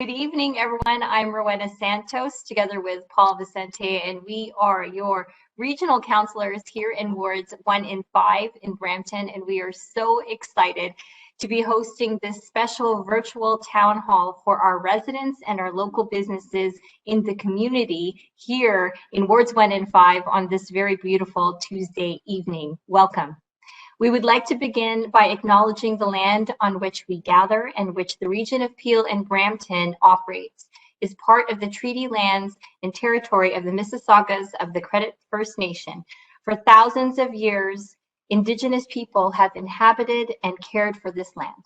Good evening, everyone. I'm Rowena Santos, together with Paul Vicente, and we are your regional councillors here in wards 1 and 5 in Brampton, and we are so excited to be hosting this special virtual town hall for our residents and our local businesses in the community here in wards 1 and 5 on this very beautiful Tuesday evening. Welcome. We would like to begin by acknowledging the land on which we gather and which the region of Peel and Brampton operates is part of the treaty lands and territory of the Mississaugas of the Credit First Nation. For thousands of years, Indigenous people have inhabited and cared for this land.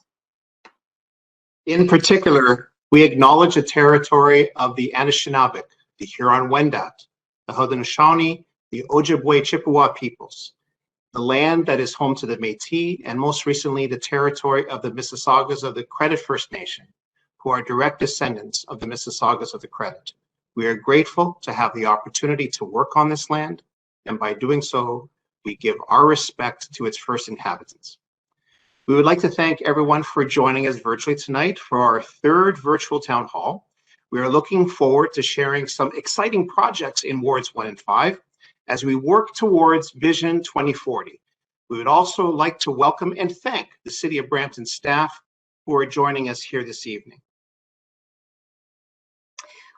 In particular, we acknowledge the territory of the Anishinaabe, the Huron-Wendat, the Haudenosaunee, the Ojibwe Chippewa peoples, the land that is home to the Métis, and most recently the territory of the Mississaugas of the Credit First Nation, who are direct descendants of the Mississaugas of the Credit. We are grateful to have the opportunity to work on this land, and by doing so, we give our respect to its first inhabitants. We would like to thank everyone for joining us virtually tonight for our third virtual town hall. We are looking forward to sharing some exciting projects in wards 1 and 5, as we work towards Vision 2040. We would also like to welcome and thank the City of Brampton staff who are joining us here this evening.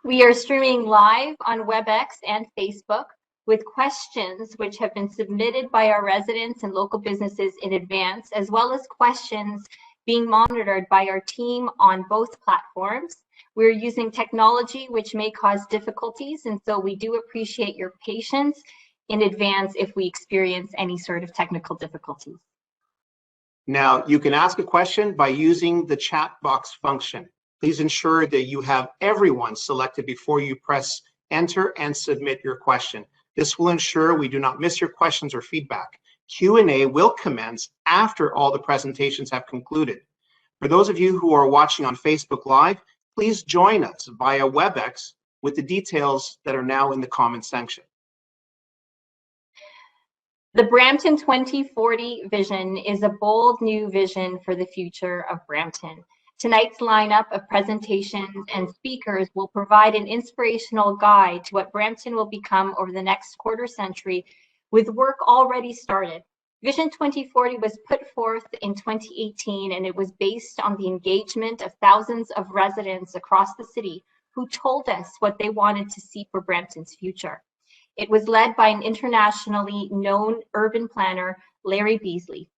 We are streaming live on WebEx and Facebook with questions which have been submitted by our residents and local businesses in advance, as well as questions being monitored by our team on both platforms. We're using technology which may cause difficulties, and so we do appreciate your patience in advance if we experience any sort of technical difficulties. Now, you can ask a question by using the chat box function. Please ensure that you have everyone selected before you press enter and submit your question. This will ensure we do not miss your questions or feedback. Q&A will commence after all the presentations have concluded. For those of you who are watching on Facebook Live, please join us via WebEx with the details that are now in the comment section. The Brampton 2040 vision is a bold new vision for the future of Brampton. Tonight's lineup of presentations and speakers will provide an inspirational guide to what Brampton will become over the next quarter century, with work already started. Vision 2040 was put forth in 2018, and it was based on the engagement of thousands of residents across the city who told us what they wanted to see for Brampton's future. It was led by an internationally known urban planner, Larry Beasley.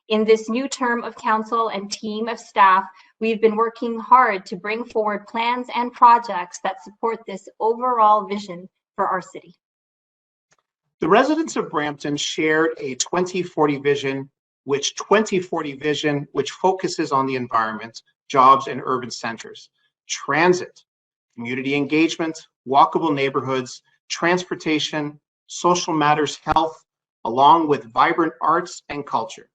In this new term of council and team of staff, we've been working hard to bring forward plans and projects that support this overall vision for our city. The residents of Brampton shared a 2040 vision, which focuses on the environment, jobs, and urban centers, transit, community engagement, walkable neighborhoods, transportation, social matters, health, along with vibrant arts and culture.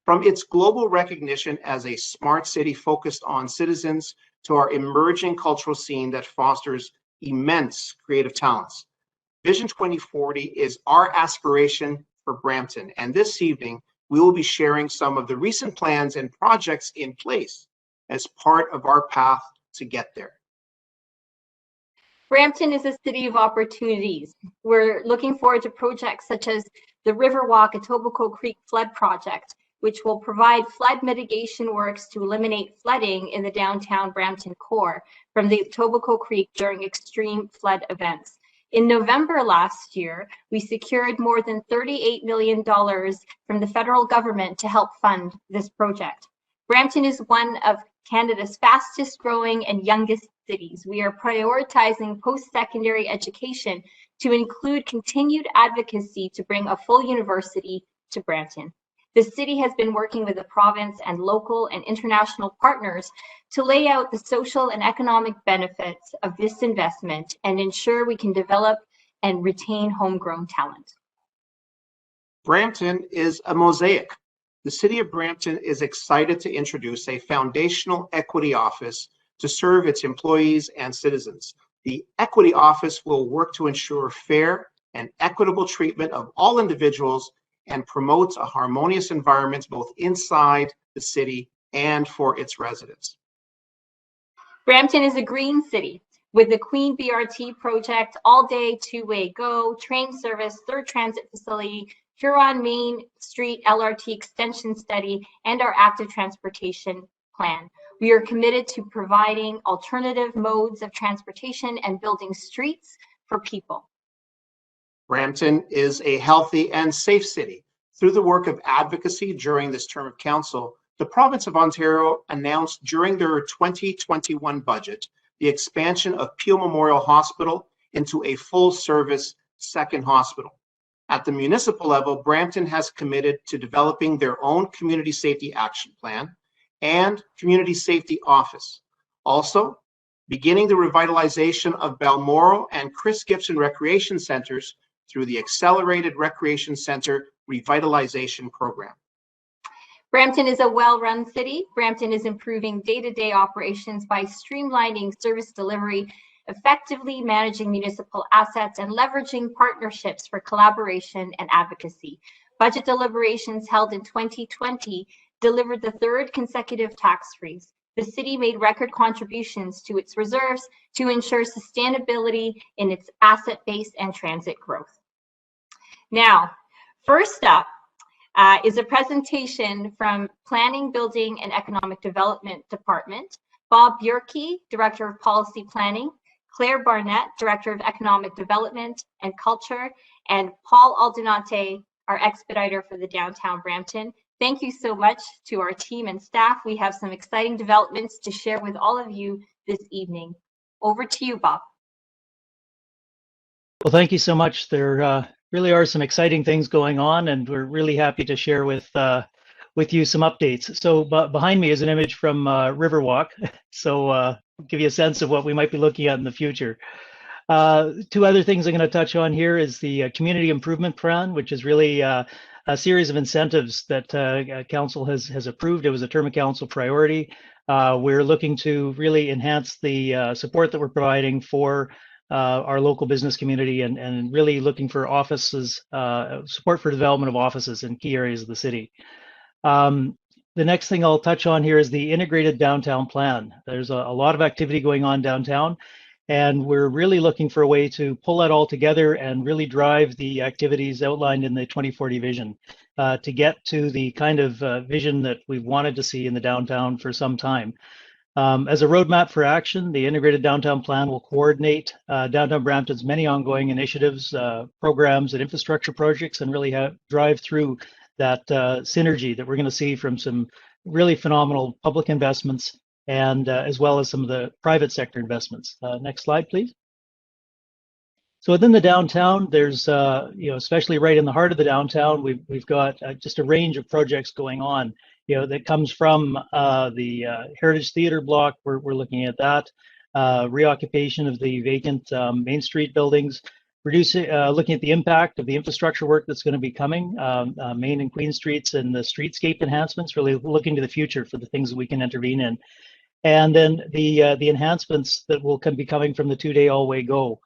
From its global recognition as a smart city focused on citizens to our emerging cultural scene that fosters immense creative talents, Vision 2040 is our aspiration for Brampton, and this evening we will be sharing some of the recent plans and projects in place as part of our path to get there. Brampton is a city of opportunities. We're looking forward to projects such as the Riverwalk Etobicoke Creek Flood Project, which will provide flood mitigation works to eliminate flooding in the downtown Brampton core from the Etobicoke Creek during extreme flood events. In November last year, we secured more than $38 million from the federal government to help fund this project. Brampton is one of Canada's fastest growing and youngest cities. We are prioritizing post-secondary education to include continued advocacy to bring a full university to Brampton. The city has been working with the province and local and international partners to lay out the social and economic benefits of this investment and ensure we can develop and retain homegrown talent. Brampton is a mosaic. The City of Brampton is excited to introduce a foundational equity office to serve its employees and citizens. The Equity Office will work to ensure fair and equitable treatment of all individuals and promotes a harmonious environment both inside the city and for its residents. Brampton is a green city with the Queen BRT project, all-day two-way go, train service, third transit facility, Huron Main Street LRT extension study, and our active transportation plan. We are committed to providing alternative modes of transportation and building streets for people. Brampton is a healthy and safe city. Through the work of advocacy during this term of council, the province of Ontario announced during their 2021 budget the expansion of Peel Memorial Hospital into a full-service second hospital. At the municipal level, Brampton has committed to developing their own community safety action plan and community safety office. Also, beginning the revitalization of Balmoral and Chris Gibson recreation centers through the Accelerated Recreation Center Revitalization Program. Brampton is a well-run city. Brampton is improving day-to-day operations by streamlining service delivery, effectively managing municipal assets, and leveraging partnerships for collaboration and advocacy. Budget deliberations held in 2020 delivered the third consecutive tax freeze. The city made record contributions to its reserves to ensure sustainability in its asset base and transit growth. Now, first up is a presentation from Planning, Building, and Economic Development Department. Bob Bjerke, Director of Policy Planning, Claire Barnett, Director of Economic Development and Culture, and Paul Aldunate, our expediter for the Downtown Brampton. Thank you so much to our team and staff. We have some exciting developments to share with all of you this evening. Over to you, Bob. Well, thank you so much. There really are some exciting things going on, and we're really happy to share with you some updates. So behind me is an image from Riverwalk, so give you a sense of what we might be looking at in the future. Two other things I'm going to touch on here is the Community Improvement Plan, which is really a series of incentives that Council has approved. It was a term of Council priority. We're looking to really enhance the support that we're providing for our local business community and really looking for offices, support for development of offices in key areas of the city. The next thing I'll touch on here is the integrated downtown plan. There's a lot of activity going on downtown, and we're really looking for a way to pull that all together and really drive the activities outlined in the 2040 vision to get to the kind of vision that we've wanted to see in the downtown for some time. As a roadmap for action, the integrated downtown plan will coordinate Downtown Brampton's many ongoing initiatives, programs, and infrastructure projects, and really drive through that synergy that we're going to see from some really phenomenal public investments and as well as some of the private sector investments. Next slide, please. So within the downtown, there's, especially right in the heart of the downtown, we've got just a range of projects going on. That comes from the Heritage Theater block. We're looking at that, reoccupation of the vacant Main Street buildings, looking at the impact of the infrastructure work that's going to be coming, Main and Queen Streets, and the streetscape enhancements, really looking to the future for the things that we can intervene in. And then the enhancements that will be coming from the two-day all-way go.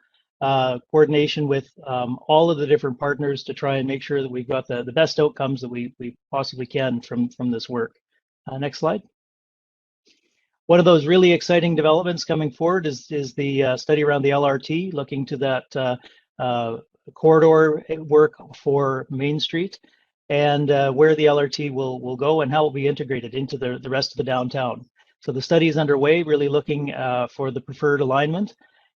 Coordination with all of the different partners to try and make sure that we've got the best outcomes that we possibly can from this work. Next slide. One of those really exciting developments coming forward is the study around the LRT, looking to that corridor work for Main Street and where the LRT will go and how it will be integrated into the rest of the downtown. So the study is underway, really looking for the preferred alignment.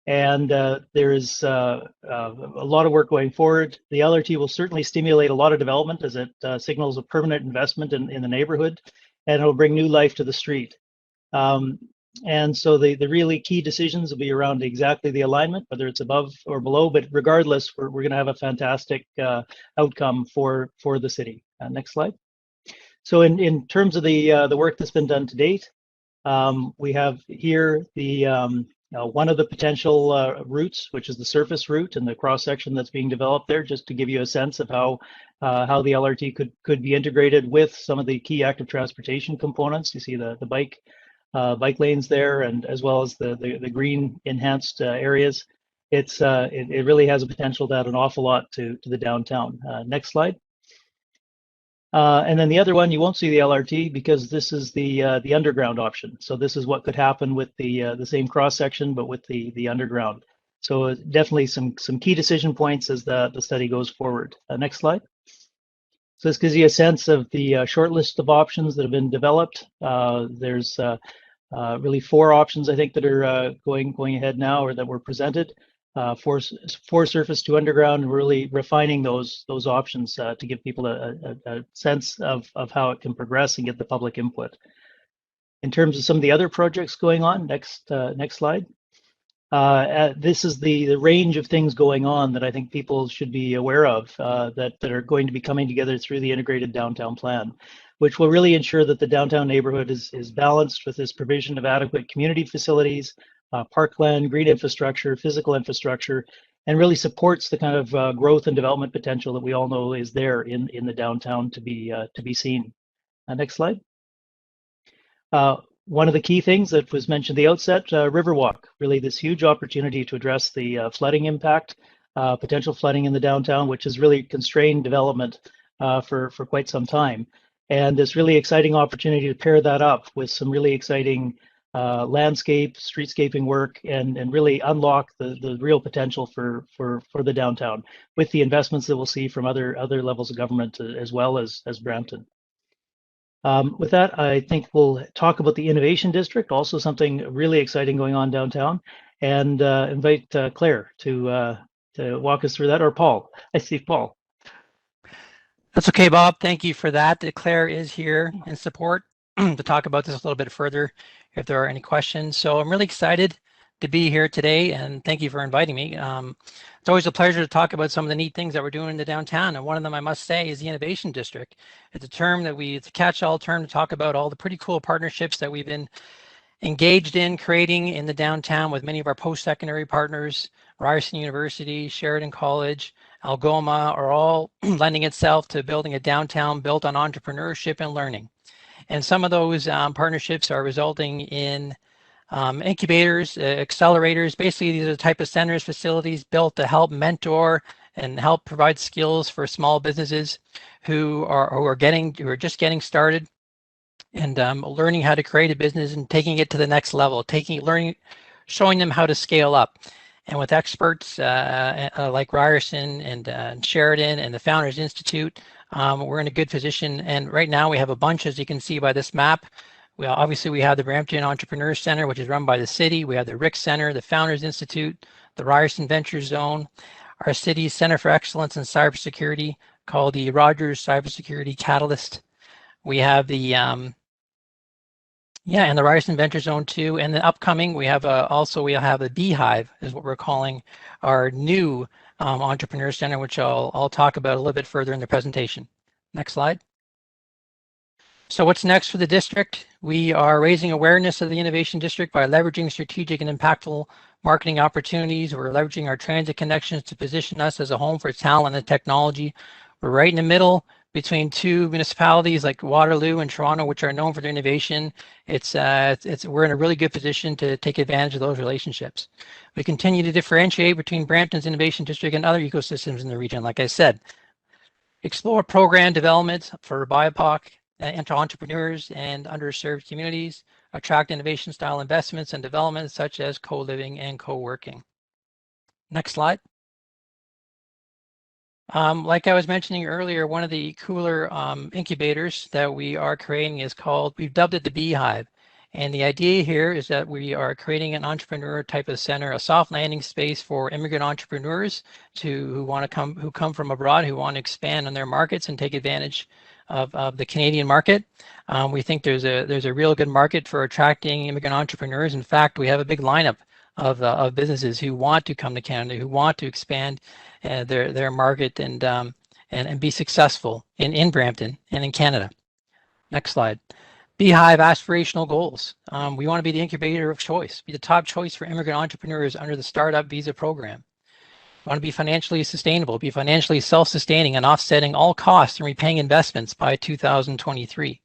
And there is a lot of work going forward. The LRT will certainly stimulate a lot of development as it signals a permanent investment in the neighborhood, and it will bring new life to the street. And so the really key decisions will be around exactly the alignment, whether it's above or below, but regardless, we're going to have a fantastic outcome for the city. Next slide. So in terms of the work that's been done to date, we have here the one of the potential routes, which is the surface route and the cross section that's being developed there, just to give you a sense of how the LRT could be integrated with some of the key active transportation components. You see the bike lanes there, and as well as the green enhanced areas. It really has a potential to add an awful lot to the downtown. Next slide. And then the other one, you won't see the LRT because this is the underground option. So this is what could happen with the same cross section, but with the underground. So definitely some key decision points as the study goes forward. Next slide. So this gives you a sense of the short list of options that have been developed. There's really 4 options, I think, that are going ahead now or that were presented. 4 surface to underground, and really refining those options to give people a sense of how it can progress and get the public input. In terms of some of the other projects going on, next slide. This is the range of things going on that I think people should be aware of that are going to be coming together through the integrated downtown plan, which will really ensure that the downtown neighborhood is balanced with this provision of adequate community facilities, parkland, green infrastructure, physical infrastructure, and really supports the kind of growth and development potential that we all know is there in the downtown to be seen. Next slide. One of the key things that was mentioned at the outset, Riverwalk, really this huge opportunity to address the flooding impact, potential flooding in the downtown, which has really constrained development for quite some time. And this really exciting opportunity to pair that up with some really exciting landscape, streetscaping work, and really unlock the real potential for the downtown with the investments that we'll see from other levels of government as well as Brampton. With that, I think we'll talk about the Innovation District, also something really exciting going on downtown, and invite Claire to walk us through that, or Paul. I see Paul. That's okay, Bob. Thank you for that. Claire is here in support to talk about this a little bit further if there are any questions. So I'm really excited to be here today, and thank you for inviting me. It's always a pleasure to talk about some of the neat things that we're doing in the downtown, and one of them I must say is the Innovation District. It's a term that it's a catch-all term to talk about all the pretty cool partnerships that we've been engaged in creating in the downtown with many of our post-secondary partners. Ryerson University, Sheridan College, Algoma are all lending itself to building a downtown built on entrepreneurship and learning. And some of those partnerships are resulting in incubators, accelerators. Basically, these are the type of centers, facilities built to help mentor and help provide skills for small businesses who are just getting started and learning how to create a business and taking it to the next level, showing them how to scale up. And with experts like Ryerson and Sheridan and the Founders Institute, we're in a good position. And right now we have a bunch, as you can see by this map. Obviously, we have the Brampton Entrepreneur Center, which is run by the city. We have the Rick Center, the Founders Institute, the Ryerson Venture Zone, our city's Center for Excellence in Cybersecurity called the Rogers Cybersecurity Catalyst. We have the and the Ryerson Venture Zone too. And the upcoming, we have we'll have the Beehive, is what we're calling our new Entrepreneur Center, which I'll talk about a little bit further in the presentation. Next slide. So what's next for the district? We are raising awareness of the Innovation District by leveraging strategic and impactful marketing opportunities. We're leveraging our transit connections to position us as a home for talent and technology. We're right in the middle between 2 municipalities like Waterloo and Toronto, which are known for their innovation. We're in a really good position to take advantage of those relationships. We continue to differentiate between Brampton's Innovation District and other ecosystems in the region, like I said. Explore program development for BIPOC, entrepreneurs and underserved communities, attract innovation style investments and developments such as co-living and co-working. Next slide. Like I was mentioning earlier, one of the cooler incubators that we are creating is we've dubbed it the Beehive. And the idea here is that we are creating an entrepreneur type of center, a soft landing space for immigrant entrepreneurs who come from abroad, who want to expand on their markets and take advantage of the Canadian market. We think there's a real good market for attracting immigrant entrepreneurs. In fact, we have a big lineup of businesses who want to come to Canada, who want to expand their market and be successful in Brampton and in Canada. Next slide. Beehive aspirational goals. We want to be the incubator of choice, be the top choice for immigrant entrepreneurs under the Startup Visa program. We want to be financially sustainable, be financially self-sustaining and offsetting all costs and repaying investments by 2023.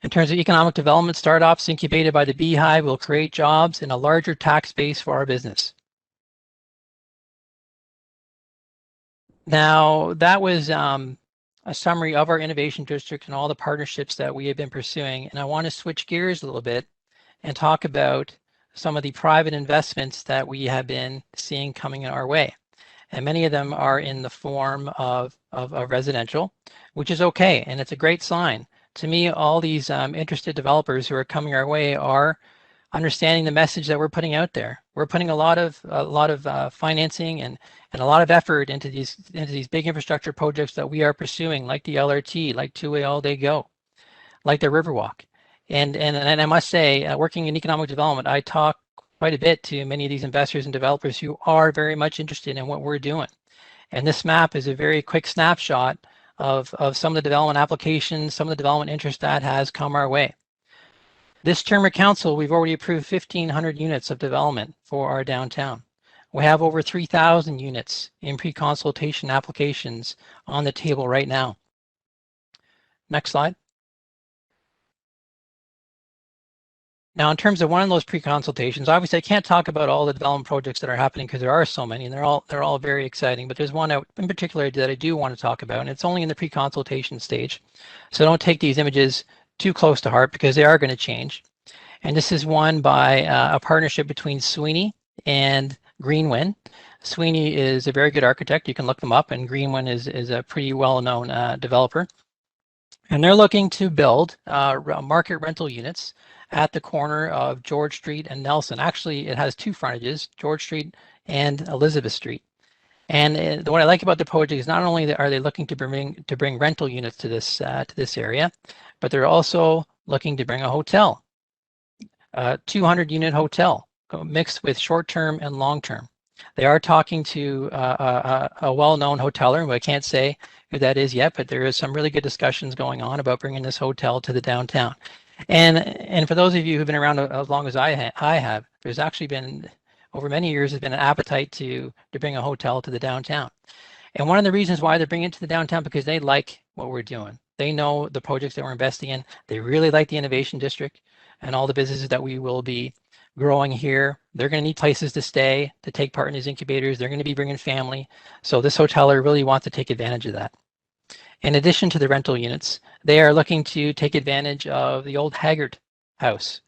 In terms of economic development, startups incubated by the Beehive will create jobs and a larger tax base for our business. Now, that was a summary of our innovation district and all the partnerships that we have been pursuing. And I want to switch gears a little bit and talk about some of the private investments that we have been seeing coming our way. And many of them are in the form of residential, which is okay. And it's a great sign. To me, all these interested developers who are coming our way are understanding the message that we're putting out there. We're putting a lot of financing and a lot of effort into these big infrastructure projects that we are pursuing, like the LRT, like two-way all day go, like the Riverwalk. And I must say, working in economic development, I talk quite a bit to many of these investors and developers who are very much interested in what we're doing. And this map is a very quick snapshot of some of the development applications, some of the development interest that has come our way. This term of council, we've already approved 1,500 units of development for our downtown. We have over 3,000 units in pre-consultation applications on the table right now. Next slide. Now, in terms of one of those pre-consultations, obviously I can't talk about all the development projects that are happening because there are so many, and they're all very exciting. But there's one out in particular that I do want to talk about, and it's only in the pre-consultation stage. So don't take these images too close to heart because they are going to change. And this is one by a partnership between Sweeney and Greenwin. Sweeney is a very good architect. You can look them up, and Greenwin is a pretty well-known developer. And they're looking to build market rental units at the corner of George Street and Nelson. Actually, it has two frontages, George Street and Elizabeth Street. And what I like about the project is not only are they looking to bring rental units to this area, but they're also looking to bring a hotel, a 200-unit hotel mixed with short-term and long-term. They are talking to a well-known hoteler, who I can't say who that is yet, but there is some really good discussions going on about bringing this hotel to the downtown. And for those of you who've been around as long as I have, there's actually been, over many years, there's been an appetite to bring a hotel to the downtown. And one of the reasons why they're bringing it to the downtown, because they like what we're doing. They know the projects that we're investing in. They really like the innovation district and all the businesses that we will be growing here. They're going to need places to stay, to take part in these incubators. They're going to be bringing family. So this hoteler really wants to take advantage of that. In addition to the rental units, they are looking to take advantage of the old Haggard house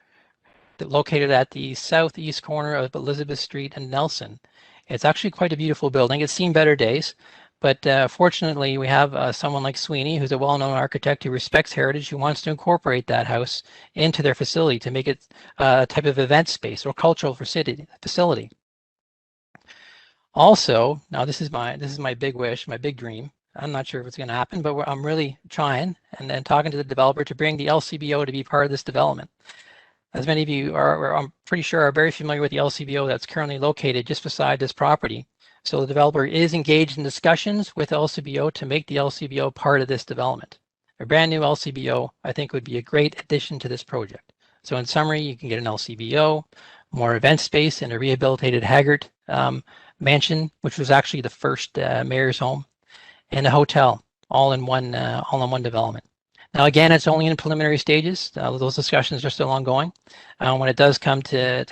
located at the southeast corner of Elizabeth Street and Nelson. It's actually quite a beautiful building. It's seen better days, but fortunately we have someone like Sweeney, who's a well-known architect who respects heritage, who wants to incorporate that house into their facility to make it a type of event space or cultural facility. Also, now this is my big wish, my big dream. I'm not sure if it's going to happen, but I'm really trying and then talking to the developer to bring the LCBO to be part of this development. As many of you are, I'm pretty sure, are very familiar with the LCBO that's currently located just beside this property. So the developer is engaged in discussions with LCBO to make the LCBO part of this development. A brand new LCBO, I think, would be a great addition to this project. So in summary, you can get an LCBO, more event space, and a rehabilitated Haggard mansion, which was actually the first mayor's home, and a hotel, all in one development. Now, again, it's only in preliminary stages. Those discussions are still ongoing. When it does come to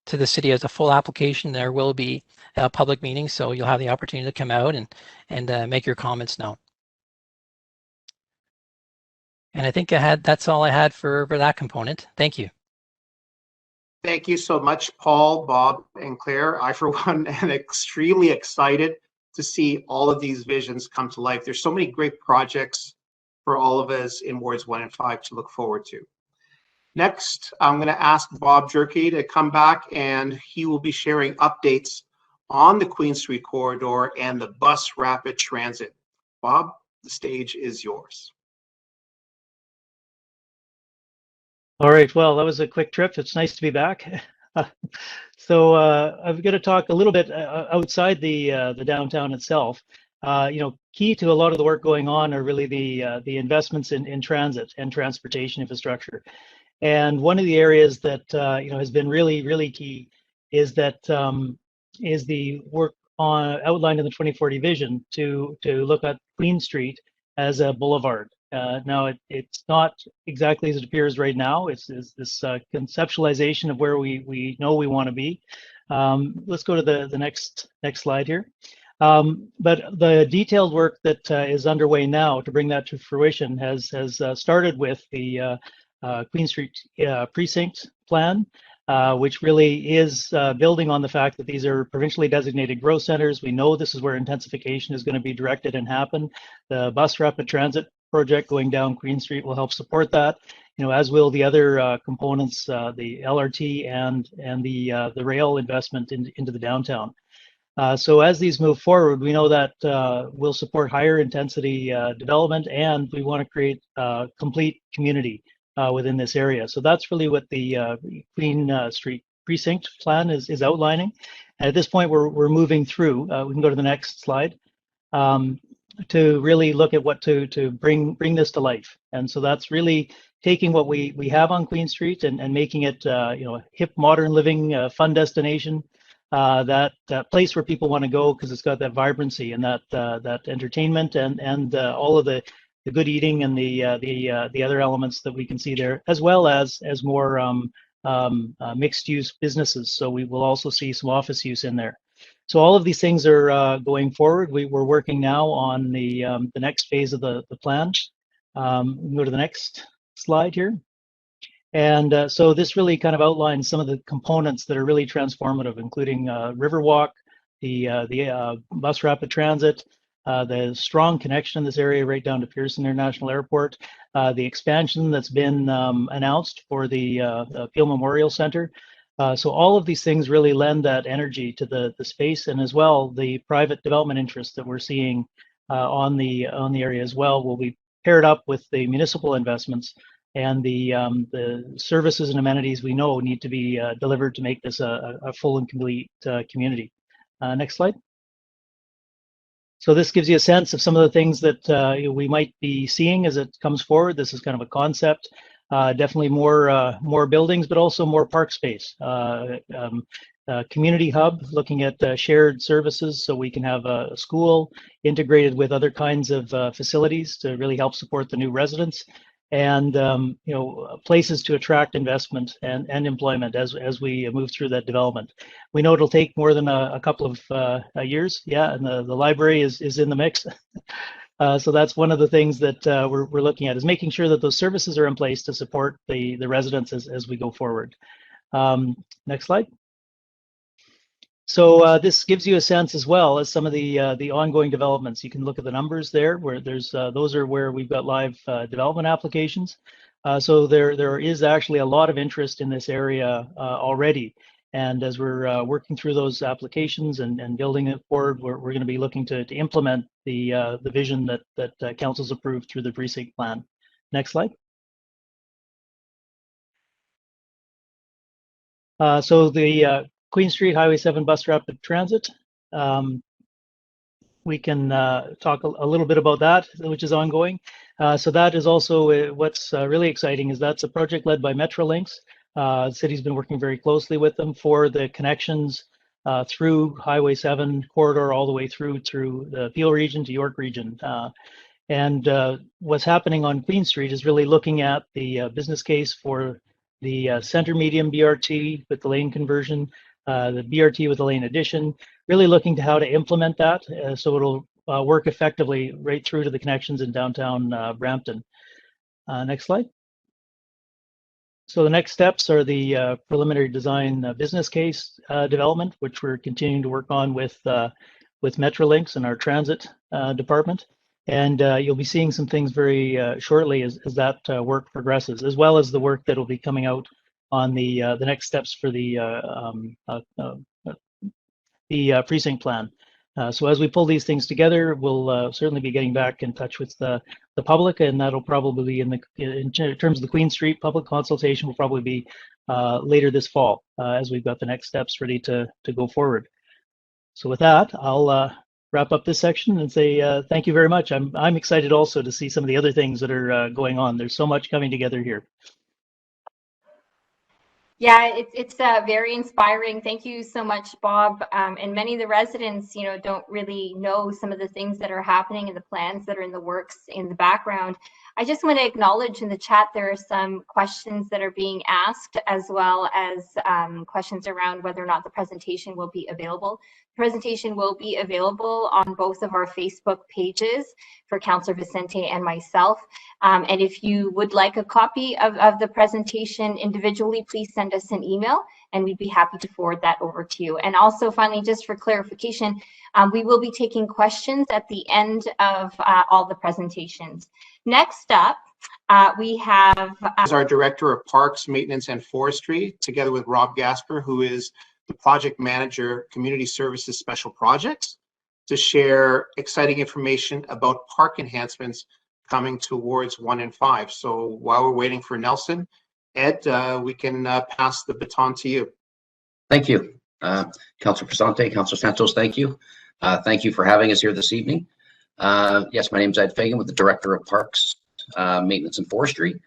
the city as a full application, there will be a public meeting, so you'll have the opportunity to come out and make your comments known. And I think that's all I had for that component. Thank you. Thank you so much, Paul, Bob, and Claire. I, for one, am extremely excited to see all of these visions come to life. There's so many great projects for all of us in wards 1 and 5 to look forward to. Next, I'm going to ask Bob Jerky to come back, and he will be sharing updates on the Queen Street corridor and the bus rapid transit. Bob, the stage is yours. All right, well, that was a quick trip. It's nice to be back. So I'm going to talk a little bit outside the downtown itself. Key to a lot of the work going on are really the investments in transit and transportation infrastructure. And one of the areas that has been really key is the work outlined in the 2040 vision to look at Queen Street as a boulevard. Now it's not exactly as it appears right now. It's this conceptualization of where we know we want to be. Let's go to the next slide here. But the detailed work that is underway now to bring that to fruition has started with the Queen Street precinct plan, which really is building on the fact that these are provincially designated growth centers. We know this is where intensification is going to be directed and happen. The bus rapid transit project going down Queen Street will help support that, as will the other components, the LRT and the rail investment into the downtown. So as these move forward, we know that we'll support higher intensity development, and we want to create complete community within this area. So that's really what the Queen Street precinct plan is outlining. And at this point, we're moving through. We can go to the next slide. To really look at what to bring this to life. And so that's really taking what we have on Queen Street and making it a hip, modern living, fun destination. That place where people want to go because it's got that vibrancy and that entertainment and all of the good eating and the other elements that we can see there, as well as more mixed use businesses. So we will also see some office use in there. So all of these things are going forward. We're working now on the next phase of the plan. We can go to the next slide here. And so this really kind of outlines some of the components that are really transformative, including Riverwalk, the bus rapid transit, the strong connection in this area right down to Pearson International Airport, the expansion that's been announced for the Peel Memorial Center. So all of these things really lend that energy to the space, and as well the private development interest that we're seeing on the area as well will be paired up with the municipal investments and the services and amenities we know need to be delivered to make this a full and complete community. Next slide. So this gives you a sense of some of the things that we might be seeing as it comes forward. This is kind of a concept. Definitely more buildings, but also more park space. Community hub, looking at shared services, so we can have a school integrated with other kinds of facilities to really help support the new residents, and places to attract investment and employment as we move through that development. We know it'll take more than a couple of years, yeah, and the library is in the mix. So that's one of the things that we're looking at, is making sure that those services are in place to support the residents as we go forward. Next slide. So this gives you a sense as well as some of the ongoing developments. You can look at the numbers there, where there's those are where we've got live development applications. So there is actually a lot of interest in this area already. And as we're working through those applications and building it forward, we're going to be looking to implement the vision that council's approved through the precinct plan. Next slide. So the Queen Street Highway 7 bus rapid transit. We can talk a little bit about that, which is ongoing. So that is also what's really exciting, is that's a project led by Metrolinx. The city's been working very closely with them for the connections through Highway 7 corridor all the way through the Peel region to York region. And what's happening on Queen Street is really looking at the business case for the center medium BRT with the lane conversion, the BRT with the lane addition, really looking to how to implement that so it'll work effectively right through to the connections in downtown Brampton. Next slide. So the next steps are the preliminary design business case development, which we're continuing to work on with Metrolinx and our transit department. And you'll be seeing some things very shortly as that work progresses, as well as the work that will be coming out on the next steps for the precinct plan. So as we pull these things together, we'll certainly be getting back in touch with the public, and that'll probably be in terms of the Queen Street public consultation will probably be later this fall as we've got the next steps ready to go forward. So with that, I'll wrap up this section and say thank you very much. I'm excited also to see some of the other things that are going on. There's so much coming together here. Yeah, it's very inspiring. Thank you so much, Bob. And many of the residents, don't really know some of the things that are happening and the plans that are in the works in the background. I just want to acknowledge in the chat there are some questions that are being asked, as well as questions around whether or not the presentation will be available. The presentation will be available on both of our Facebook pages for Councillor Vicente and myself. And if you would like a copy of the presentation individually, please send us an email and we'd be happy to forward that over to you. And also finally, just for clarification, we will be taking questions at the end of all the presentations. Next up, we have our Director of Parks, Maintenance and Forestry, together with Rob Gasper, who is the Project Manager, Community Services Special Projects, to share exciting information about park enhancements coming towards 1 and 5. So while we're waiting for Nelson, Ed, we can pass the baton to you. Thank you. Councillor Vicente, Councillor Santos, thank you. Thank you for having us here this evening. Yes, my name is Ed Fagan with the Director of Parks, Maintenance and Forestry.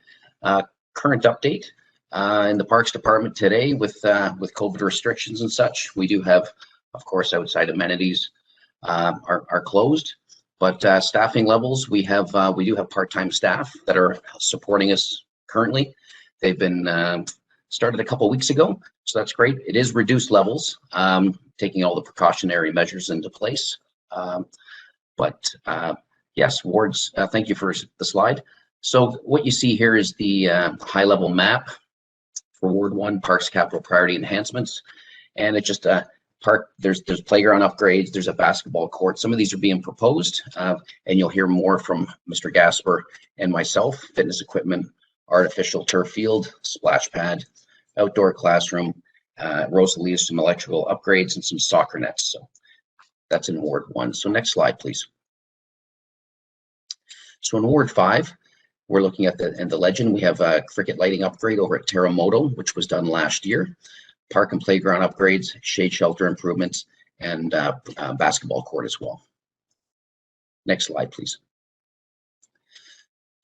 Current update in the Parks Department today with COVID restrictions and such. We do have, of course, outside amenities are closed, but staffing levels, we do have part-time staff that are supporting us currently. They've been started a couple weeks ago, so that's great. It is reduced levels, taking all the precautionary measures into place. Yes, wards, thank you for the slide. So what you see here is the high-level map for Ward 1, Parks Capital Priority Enhancements. And it's just a park, there's playground upgrades, there's a basketball court. Some of these are being proposed, and you'll hear more from Mr. Gasper and myself. Fitness equipment, artificial turf field, splash pad, outdoor classroom, Rosalie, some electrical upgrades, and some soccer nets. So that's in Ward 1. So next slide, please. So in Ward 5, we're looking at the legend. We have a cricket lighting upgrade over at Terremoto, which was done last year. Park and playground upgrades, shade shelter improvements, and basketball court as well. Next slide, please.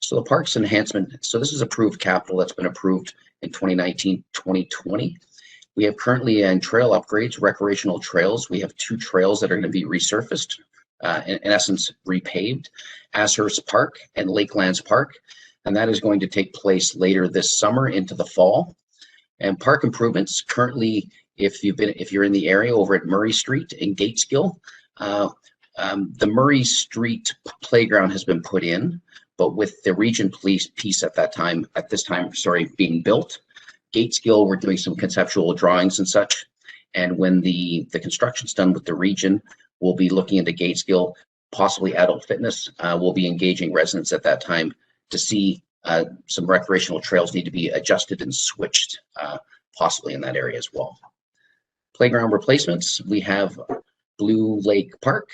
So the parks enhancement, so this is approved capital that's been approved in 2019-2020. We have currently in trail upgrades, recreational trails. We have 2 trails that are going to be resurfaced, in essence, repaved, Ashurst Park and Lakelands Park. And that is going to take place later this summer into the fall. And park improvements currently, if you're in the area over at Murray Street in Gateskill, the Murray Street playground has been put in, but with the region police piece at this time, being built, Gateskill, we're doing some conceptual drawings and such. And when the construction's done with the region, we'll be looking into Gateskill, possibly adult fitness. We'll be engaging residents at that time to see some recreational trails need to be adjusted and switched, possibly in that area as well. Playground replacements, we have Blue Lake Park,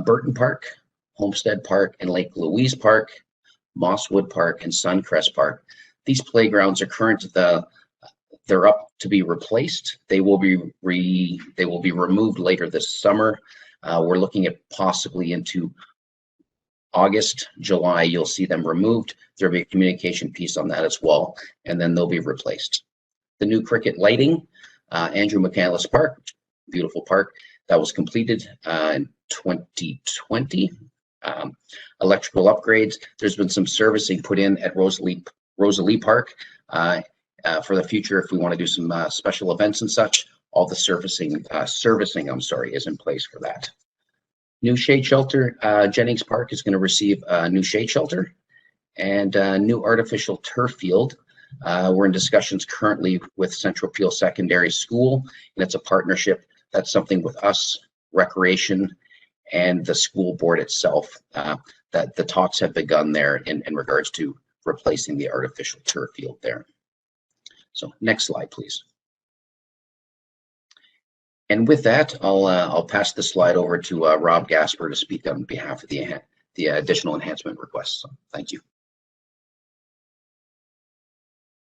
Burton Park, Homestead Park, and Lake Louise Park, Mosswood Park, and Suncrest Park. These playgrounds are they're up to be replaced. They will be removed later this summer. We're looking at possibly into August, July, you'll see them removed. There'll be a communication piece on that as well, and then they'll be replaced. The new cricket lighting, Andrew McCandless Park, beautiful park, that was completed in 2020. Electrical upgrades, there's been some servicing put in at Rosalie Park for the future if we want to do some special events and such. All the servicing is in place for that. New shade shelter, Jennings Park is going to receive a new shade shelter and a new artificial turf field. We're in discussions currently with Central Peel Secondary School, and it's a partnership. That's something with us, Recreation, and the school board itself, that the talks have begun there in regards to replacing the artificial turf field there. So next slide, please. And with that, I'll pass the slide over to Rob Gasper to speak on behalf of the additional enhancement requests. So, thank you.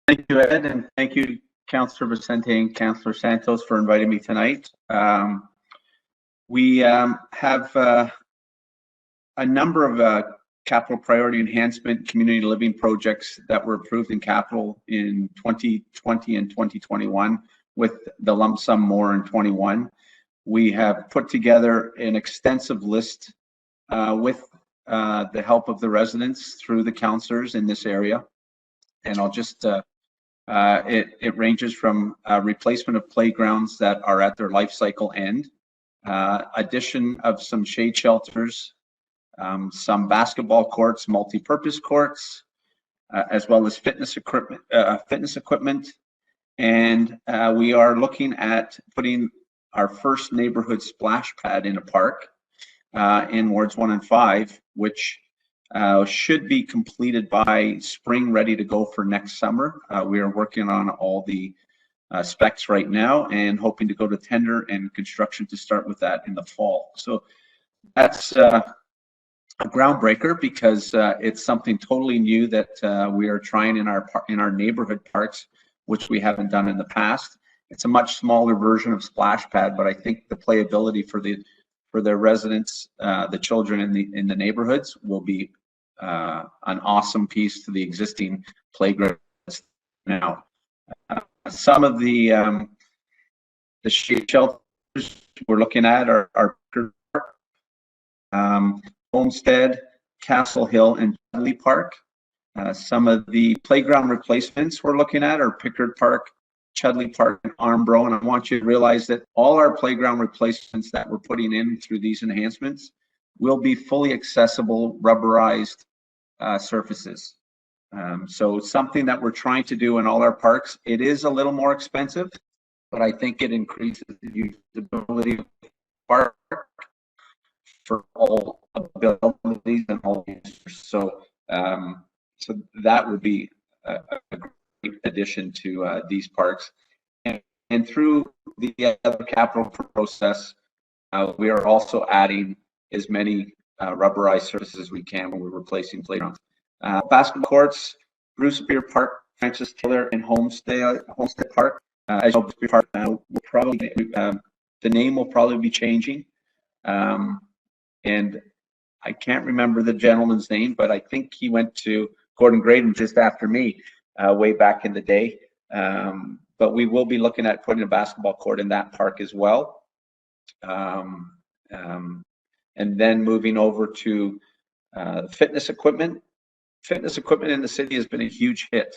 Thank you, Ed, and thank you, Councillor Vicente and Councillor Santos, for inviting me tonight. We have a number of capital priority enhancement community living projects that were approved in capital in 2020 and 2021. With the lump sum more in 21. We have put together an extensive list with the help of the residents through the councillors in this area. And I'll just, it ranges from replacement of playgrounds that are at their life cycle end, addition of some shade shelters, some basketball courts, multi-purpose courts, as well as fitness equipment. And we are looking at putting our first neighborhood splash pad in a park in wards 1 and 5, which should be completed by spring, ready to go for next summer. We are working on all the specs right now and hoping to go to tender and construction to start with that in the fall. So that's a groundbreaker, because it's something totally new that we are trying in our neighborhood parks, which we haven't done in the past. It's a much smaller version of splash pad, but I think the playability for the residents, the children in the neighborhoods, will be an awesome piece to the existing playgrounds now. Some of the shade shelters we're looking at are Homestead, Castle Hill, and Dudley Park. Some of the playground replacements we're looking at are Pickard Park, Chudley Park, and Armbro. And I want you to realize that all our playground replacements that we're putting in through these enhancements will be fully accessible rubberized surfaces. So something that we're trying to do in all our parks. It is a little more expensive, but I think it increases the usability of the park for all abilities and all users. So so that would be a great addition to these parks. And through the other capital process, we are also adding as many rubberized surfaces as we can when we're replacing playgrounds. Basketball courts, Bruce Beer Park, Francis Taylor, and Homestead Park. As you know, Bruce Beer Park will probably, the name will probably be changing. And I can't remember the gentleman's name, but I think he went to Gordon Graydon just after me way back in the day. But we will be looking at putting a basketball court in that park as well. And then moving over to fitness equipment. Fitness equipment in the city has been a huge hit.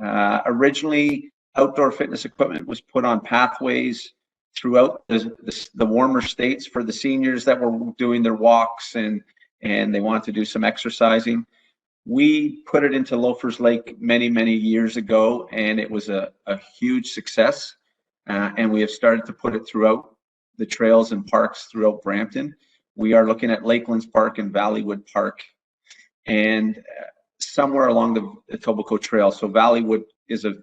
Originally, outdoor fitness equipment was put on pathways throughout the warmer states for the seniors that were doing their walks and they want to do some exercising. We put it into Loafers Lake many, many years ago, and it was a huge success. And we have started to put it throughout the trails and parks throughout Brampton. We are looking at Lakelands Park and Valleywood Park, and somewhere along the Etobicoke Trail. So Valleywood is a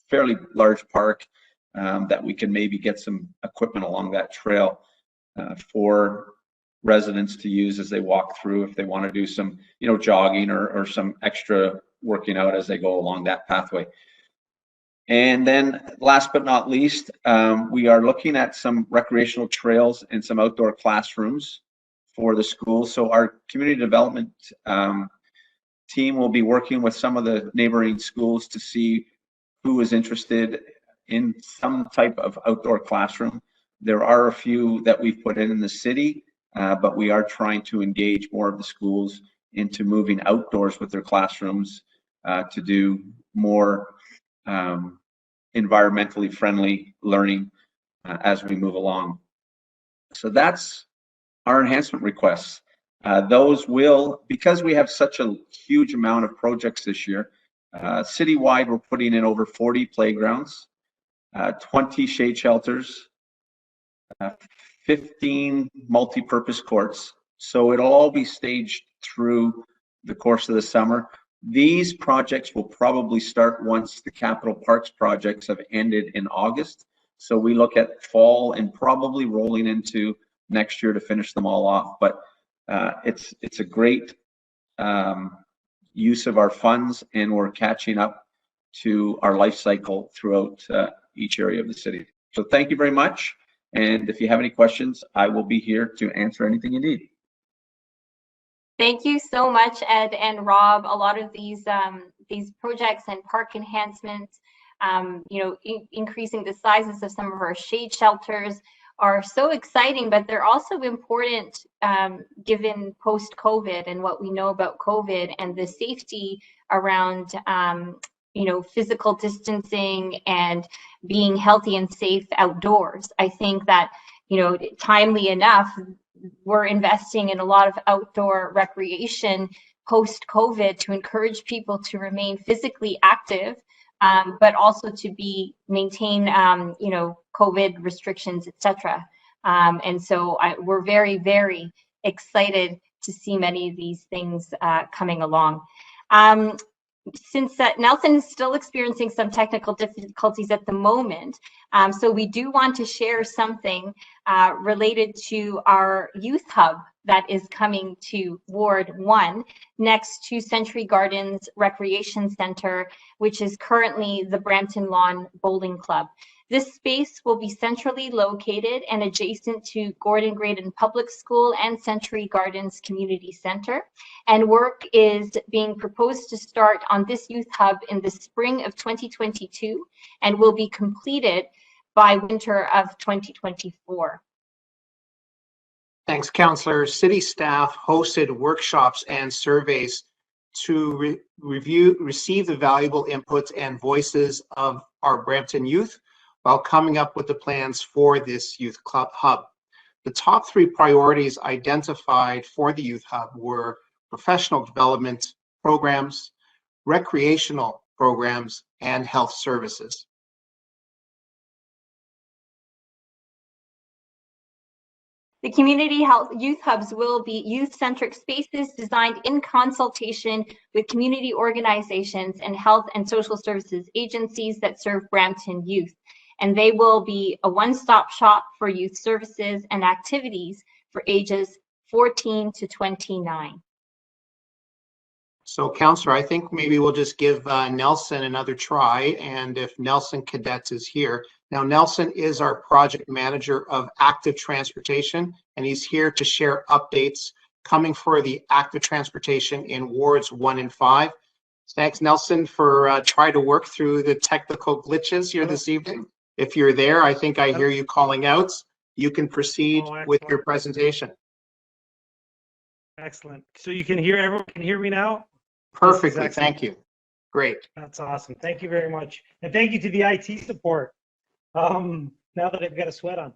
fairly large park that we can maybe get some equipment along that trail for residents to use as they walk through, if they want to do some, jogging or some extra working out as they go along that pathway. And then last but not least, we are looking at some recreational trails and some outdoor classrooms for the schools. So our community development team will be working with some of the neighboring schools to see who is interested in some type of outdoor classroom. There are a few that we've put in the city, but we are trying to engage more of the schools into moving outdoors with their classrooms to do more environmentally friendly learning as we move along. So that's our enhancement requests. Those will, because we have such a huge amount of projects this year, citywide we're putting in over 40 playgrounds, 20 shade shelters, 15 multi-purpose courts. So it'll all be staged through the course of the summer. These projects will probably start once the capital parks projects have ended in August. So we look at fall and probably rolling into next year to finish them all off. But it's a great use of our funds, and we're catching up to our life cycle throughout each area of the city. So thank you very much. And if you have any questions, I will be here to answer anything you need. Thank you so much, Ed and Rob. A lot of these projects and park enhancements, increasing the sizes of some of our shade shelters are so exciting, but they're also important given post-COVID and what we know about COVID and the safety around physical distancing and being healthy and safe outdoors. I think that, timely enough, we're investing in a lot of outdoor recreation post-COVID to encourage people to remain physically active, but also to maintain, COVID restrictions, etc. And so we're very, very excited to see many of these things coming along. Since Nelson is still experiencing some technical difficulties at the moment, so we do want to share something related to our youth hub that is coming to Ward 1 next to Century Gardens Recreation Center, which is currently the Brampton Lawn Bowling Club. This space will be centrally located and adjacent to Gordon Graydon Public School and Century Gardens Community Center. And work is being proposed to start on this youth hub in the spring of 2022 and will be completed by winter of 2024. Thanks, Councillor. City staff hosted workshops and surveys to receive the valuable inputs and voices of our Brampton youth while coming up with the plans for this youth club hub. The top 3 priorities identified for the youth hub were professional development programs, recreational programs, and health services. The community health youth hubs will be youth-centric spaces designed in consultation with community organizations and health and social services agencies that serve Brampton youth. And they will be a one-stop shop for youth services and activities for ages 14 to 29. So, Councillor, I think maybe we'll just give Nelson another try, and if Nelson Cadets is here. Now, Nelson is our project manager of active transportation, and he's here to share updates coming for the active transportation in wards 1 and 5. Thanks, Nelson, for trying to work through the technical glitches here this evening. If you're there, I think I hear you calling out. You can proceed with your presentation. Excellent. So you can hear, everyone can hear me now? Perfectly, thank you. Great. That's awesome. Thank you very much. And thank you to the IT support. Now that I've got a sweat on.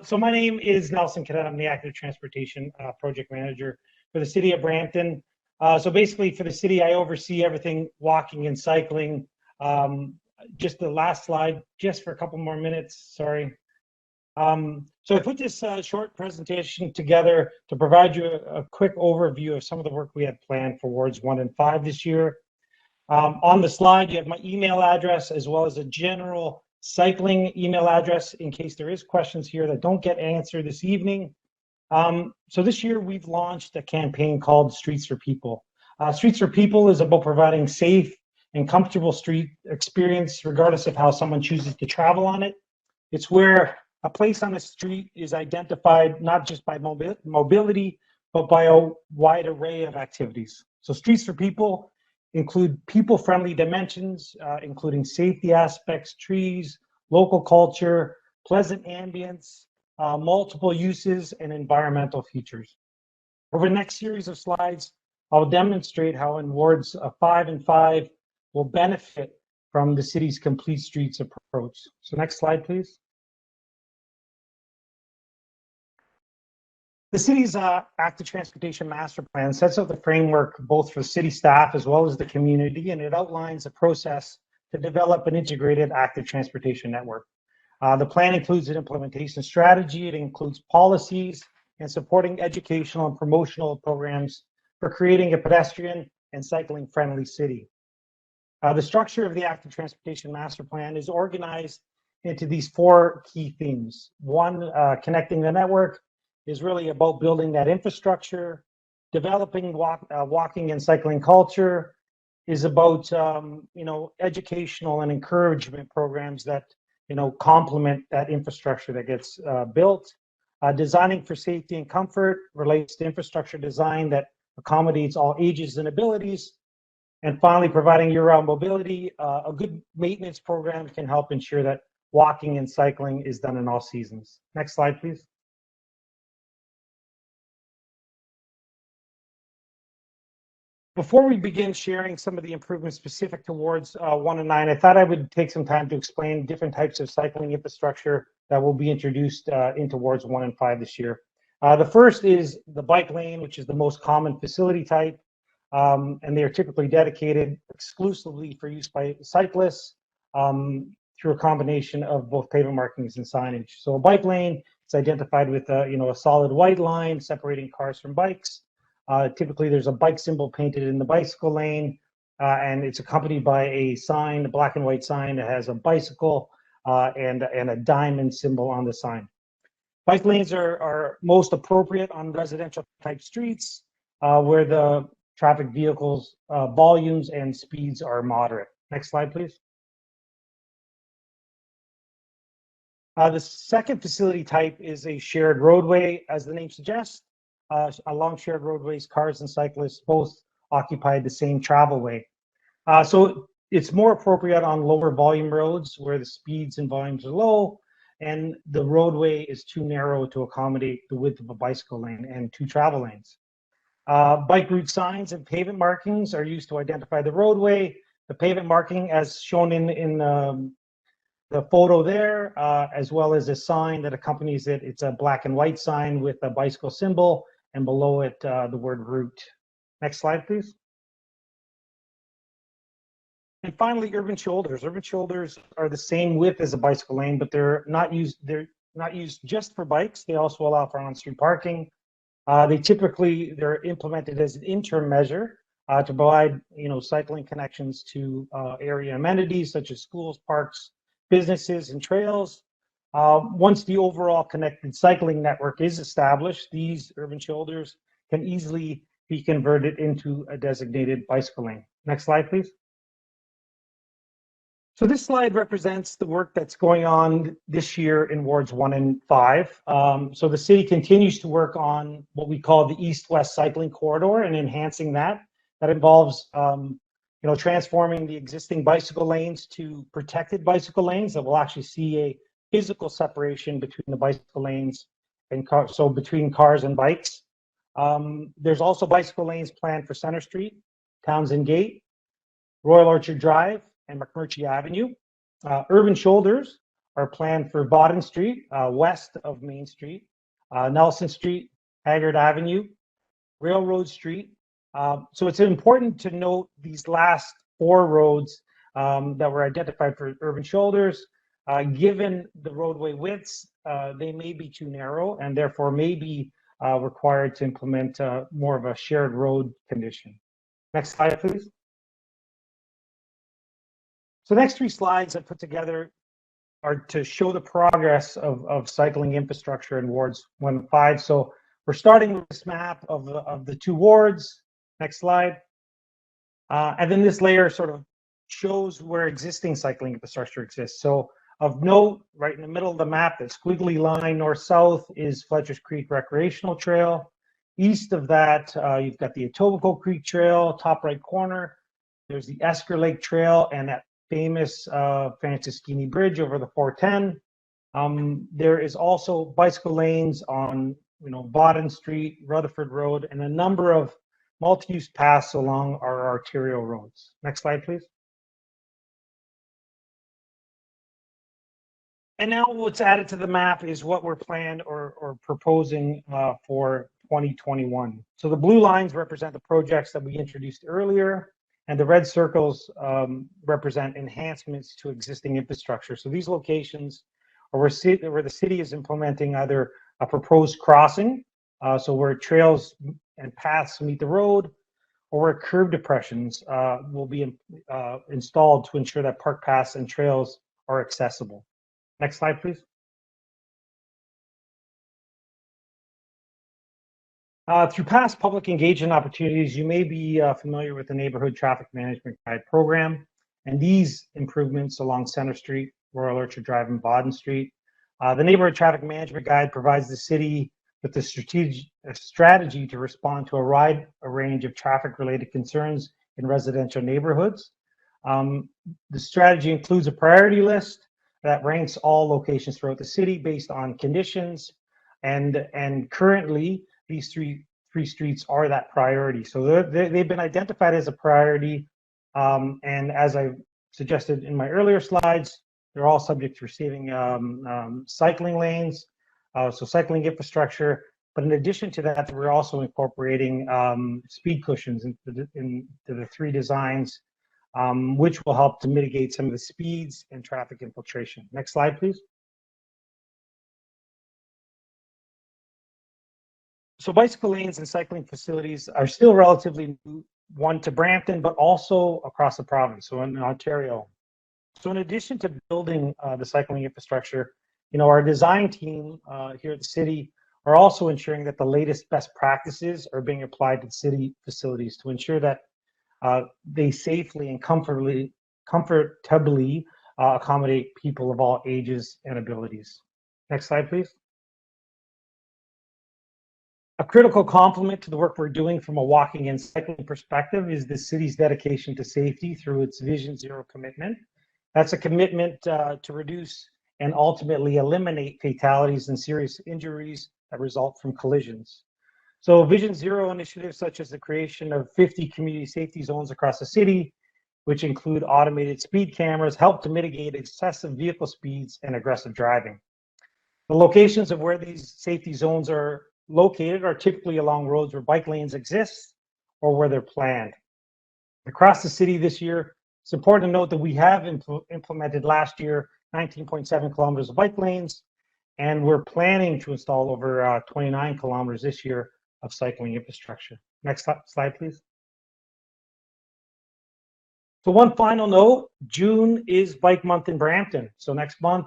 So my name is Nelson Cadet. I'm the active transportation project manager for the city of Brampton. So basically for the city, I oversee everything walking and cycling. Just the last slide, just for a couple more minutes, sorry. So I put this short presentation together to provide you a quick overview of some of the work we had planned for wards 1 and 5 this year. On the slide, you have my email address as well as a general cycling email address in case there is questions here that don't get answered this evening. So this year we've launched a campaign called Streets for People. Streets for People is about providing safe and comfortable street experience regardless of how someone chooses to travel on it. It's where a place on the street is identified not just by mobility, but by a wide array of activities. So Streets for People include people-friendly dimensions, including safety aspects, trees, local culture, pleasant ambience, multiple uses, and environmental features. Over the next series of slides, I'll demonstrate how in wards 5 and 5 will benefit from the city's complete streets approach. So next slide, please. The city's active transportation master plan sets out the framework both for city staff as well as the community, and it outlines a process to develop an integrated active transportation network. The plan includes an implementation strategy. It includes policies and supporting educational and promotional programs for creating a pedestrian and cycling friendly city. The structure of the active transportation master plan is organized into these 4 key themes. One, connecting the network is really about building that infrastructure. Developing walking and cycling culture is about educational and encouragement programs that complement that infrastructure that gets built. Designing for safety and comfort relates to infrastructure design that accommodates all ages and abilities. And finally, providing year-round mobility. A good maintenance program can help ensure that walking and cycling is done in all seasons. Next slide, please. Before we begin sharing some of the improvements specific towards 1 and 9, I thought I would take some time to explain different types of cycling infrastructure that will be introduced into wards 1 and 5 this year. The first is the bike lane, which is the most common facility type, and they are typically dedicated exclusively for use by cyclists through a combination of both pavement markings and signage. So a bike lane is identified with a solid white line separating cars from bikes. Typically, there's a bike symbol painted in the bicycle lane, and it's accompanied by a sign, a black and white sign that has a bicycle and a diamond symbol on the sign. Bike lanes are most appropriate on residential type streets where the traffic vehicles volumes and speeds are moderate. Next slide, please. The second facility type is a shared roadway. As the name suggests, along shared roadways, cars and cyclists both occupy the same travel way. So it's more appropriate on lower volume roads where the speeds and volumes are low and the roadway is too narrow to accommodate the width of a bicycle lane and 2 travel lanes. Bike route signs and pavement markings are used to identify the roadway. The pavement marking, as shown in the photo there, as well as a sign that accompanies it. It's a black and white sign with a bicycle symbol, and below it, the word route. Next slide, please. And finally, urban shoulders. Urban shoulders are the same width as a bicycle lane, but they're not used just for bikes. They also allow for on-street parking. They're implemented as an interim measure to provide, cycling connections to area amenities such as schools, parks, businesses, and trails. Once the overall connected cycling network is established, these urban shoulders can easily be converted into a designated bicycle lane. Next slide, please. So this slide represents the work that's going on this year in wards 1 and 5. So the city continues to work on what we call the east-west cycling corridor and enhancing that. That involves transforming the existing bicycle lanes to protected bicycle lanes that will actually see a physical separation between the bicycle lanes and cars, so between cars and bikes. There's also bicycle lanes planned for Center Street, Townsend Gate, Royal Orchard Drive, and McMurtry Avenue. Urban shoulders are planned for Bodden Street, west of Main Street, Nelson Street, Haggard Avenue, Railroad Street. So it's important to note these last 4 roads that were identified for urban shoulders. Given the roadway widths, they may be too narrow and therefore may be required to implement more of a shared road condition. Next slide, please. So the next 3 slides I put together are to show the progress of cycling infrastructure in wards 1 and 5. So we're starting with this map of the 2 wards. Next slide. And then this layer sort of shows where existing cycling infrastructure exists. So of note, right in the middle of the map, that squiggly line north-south is Fletcher's Creek Recreational Trail. East of that, you've got the Etobicoke Creek Trail, top right corner. There's the Esker Lake Trail and that famous Franciscini Bridge over the 410. There is also bicycle lanes on Bodden Street, Rutherford Road, and a number of multi-use paths along our arterial roads. Next slide, please. And now what's added to the map is what we're planned or proposing for 2021. So the blue lines represent the projects that we introduced earlier, and the red circles represent enhancements to existing infrastructure. So these locations are where the city is implementing either a proposed crossing, so where trails and paths meet the road, or where curb depressions will be installed to ensure that park paths and trails are accessible. Next slide, please. Through past public engagement opportunities, you may be familiar with the Neighborhood Traffic Management Guide program, and these improvements along Center Street, Royal Orchard Drive, and Bodden Street. The Neighborhood Traffic Management Guide provides the city with a strategy to respond to a wide range of traffic-related concerns in residential neighborhoods. The strategy includes a priority list, that ranks all locations throughout the city based on conditions. And currently, these three streets are that priority. So they've been identified as a priority. And as I suggested in my earlier slides, they're all subject to receiving cycling lanes, so cycling infrastructure. But in addition to that, we're also incorporating speed cushions into the three designs, which will help to mitigate some of the speeds and traffic infiltration. Next slide, please. So bicycle lanes and cycling facilities are still relatively new, one to Brampton, but also across the province, so in Ontario. So in addition to building the cycling infrastructure, our design team here at the city are also ensuring that the latest best practices are being applied to city facilities to ensure that they safely and comfortably accommodate people of all ages and abilities. Next slide, please. A critical complement to the work we're doing from a walking and cycling perspective is the city's dedication to safety through its Vision Zero commitment. That's a commitment to reduce and ultimately eliminate fatalities and serious injuries that result from collisions. So Vision Zero initiatives such as the creation of 50 community safety zones across the city, which include automated speed cameras, help to mitigate excessive vehicle speeds and aggressive driving. The locations of where these safety zones are located are typically along roads where bike lanes exist or where they're planned. Across the city this year, it's important to note that we have implemented last year 19.7 kilometers of bike lanes, and we're planning to install over 29 kilometers this year of cycling infrastructure. Next slide, please. So one final note, June is Bike Month in Brampton. So next month,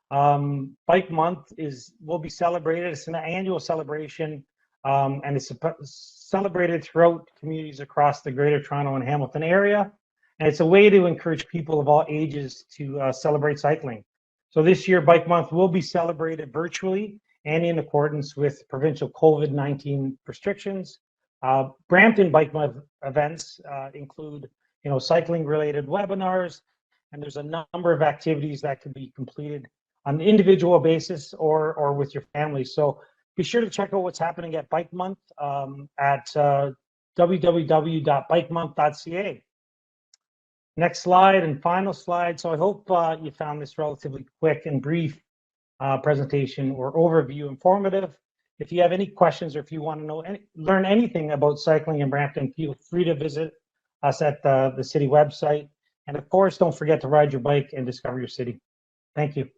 Bike Month will be celebrated. It's an annual celebration, and it's celebrated throughout communities across the Greater Toronto and Hamilton area. And it's a way to encourage people of all ages to celebrate cycling. So this year, Bike Month will be celebrated virtually and in accordance with provincial COVID-19 restrictions. Brampton Bike Month events include, cycling-related webinars, and there's a number of activities that can be completed on an individual basis or with your family. So be sure to check out what's happening at Bike Month at www.bikemonth.ca. Next slide and final slide. So I hope you found this relatively quick and brief presentation or overview informative. If you have any questions or if you want to learn anything about cycling in Brampton, feel free to visit us at the city website. And of course, don't forget to ride your bike and discover your city. Thank you.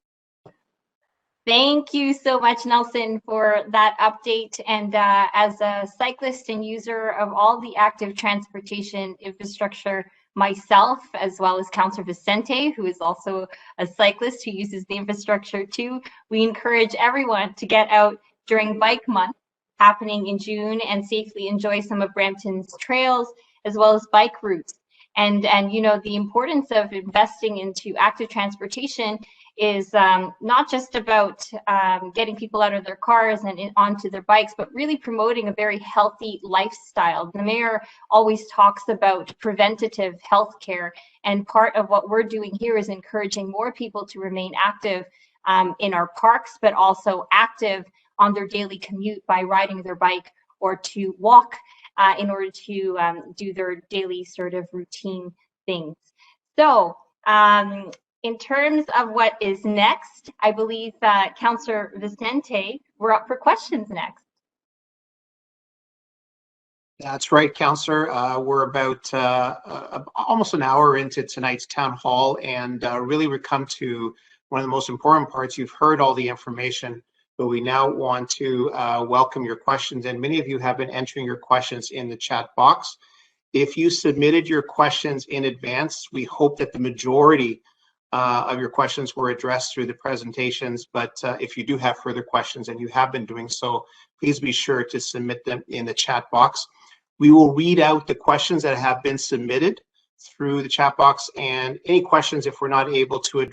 Thank you so much, Nelson, for that update. And as a cyclist and user of all the active transportation infrastructure myself, as well as Councillor Vicente, who is also a cyclist who uses the infrastructure too, we encourage everyone to get out during Bike Month happening in June and safely enjoy some of Brampton's trails as well as bike routes. And the importance of investing into active transportation is not just about getting people out of their cars and onto their bikes, but really promoting a very healthy lifestyle. The mayor always talks about preventative healthcare, and part of what we're doing here is encouraging more people to remain active in our parks, but also active on their daily commute by riding their bike or to walk in order to do their daily sort of routine things. So in terms of what is next, I believe Councillor Vicente, we're up for questions next. That's right, Councillor. We're about almost an hour into tonight's town hall, and really we come to one of the most important parts. You've heard all the information, but we now want to welcome your questions, and many of you have been entering your questions in the chat box. If you submitted your questions in advance, we hope that the majority of your questions were addressed through the presentations, but if you do have further questions, and you have been doing so, please be sure to submit them in the chat box. We will read out the questions that have been submitted through the chat box, and any questions, if we're not able to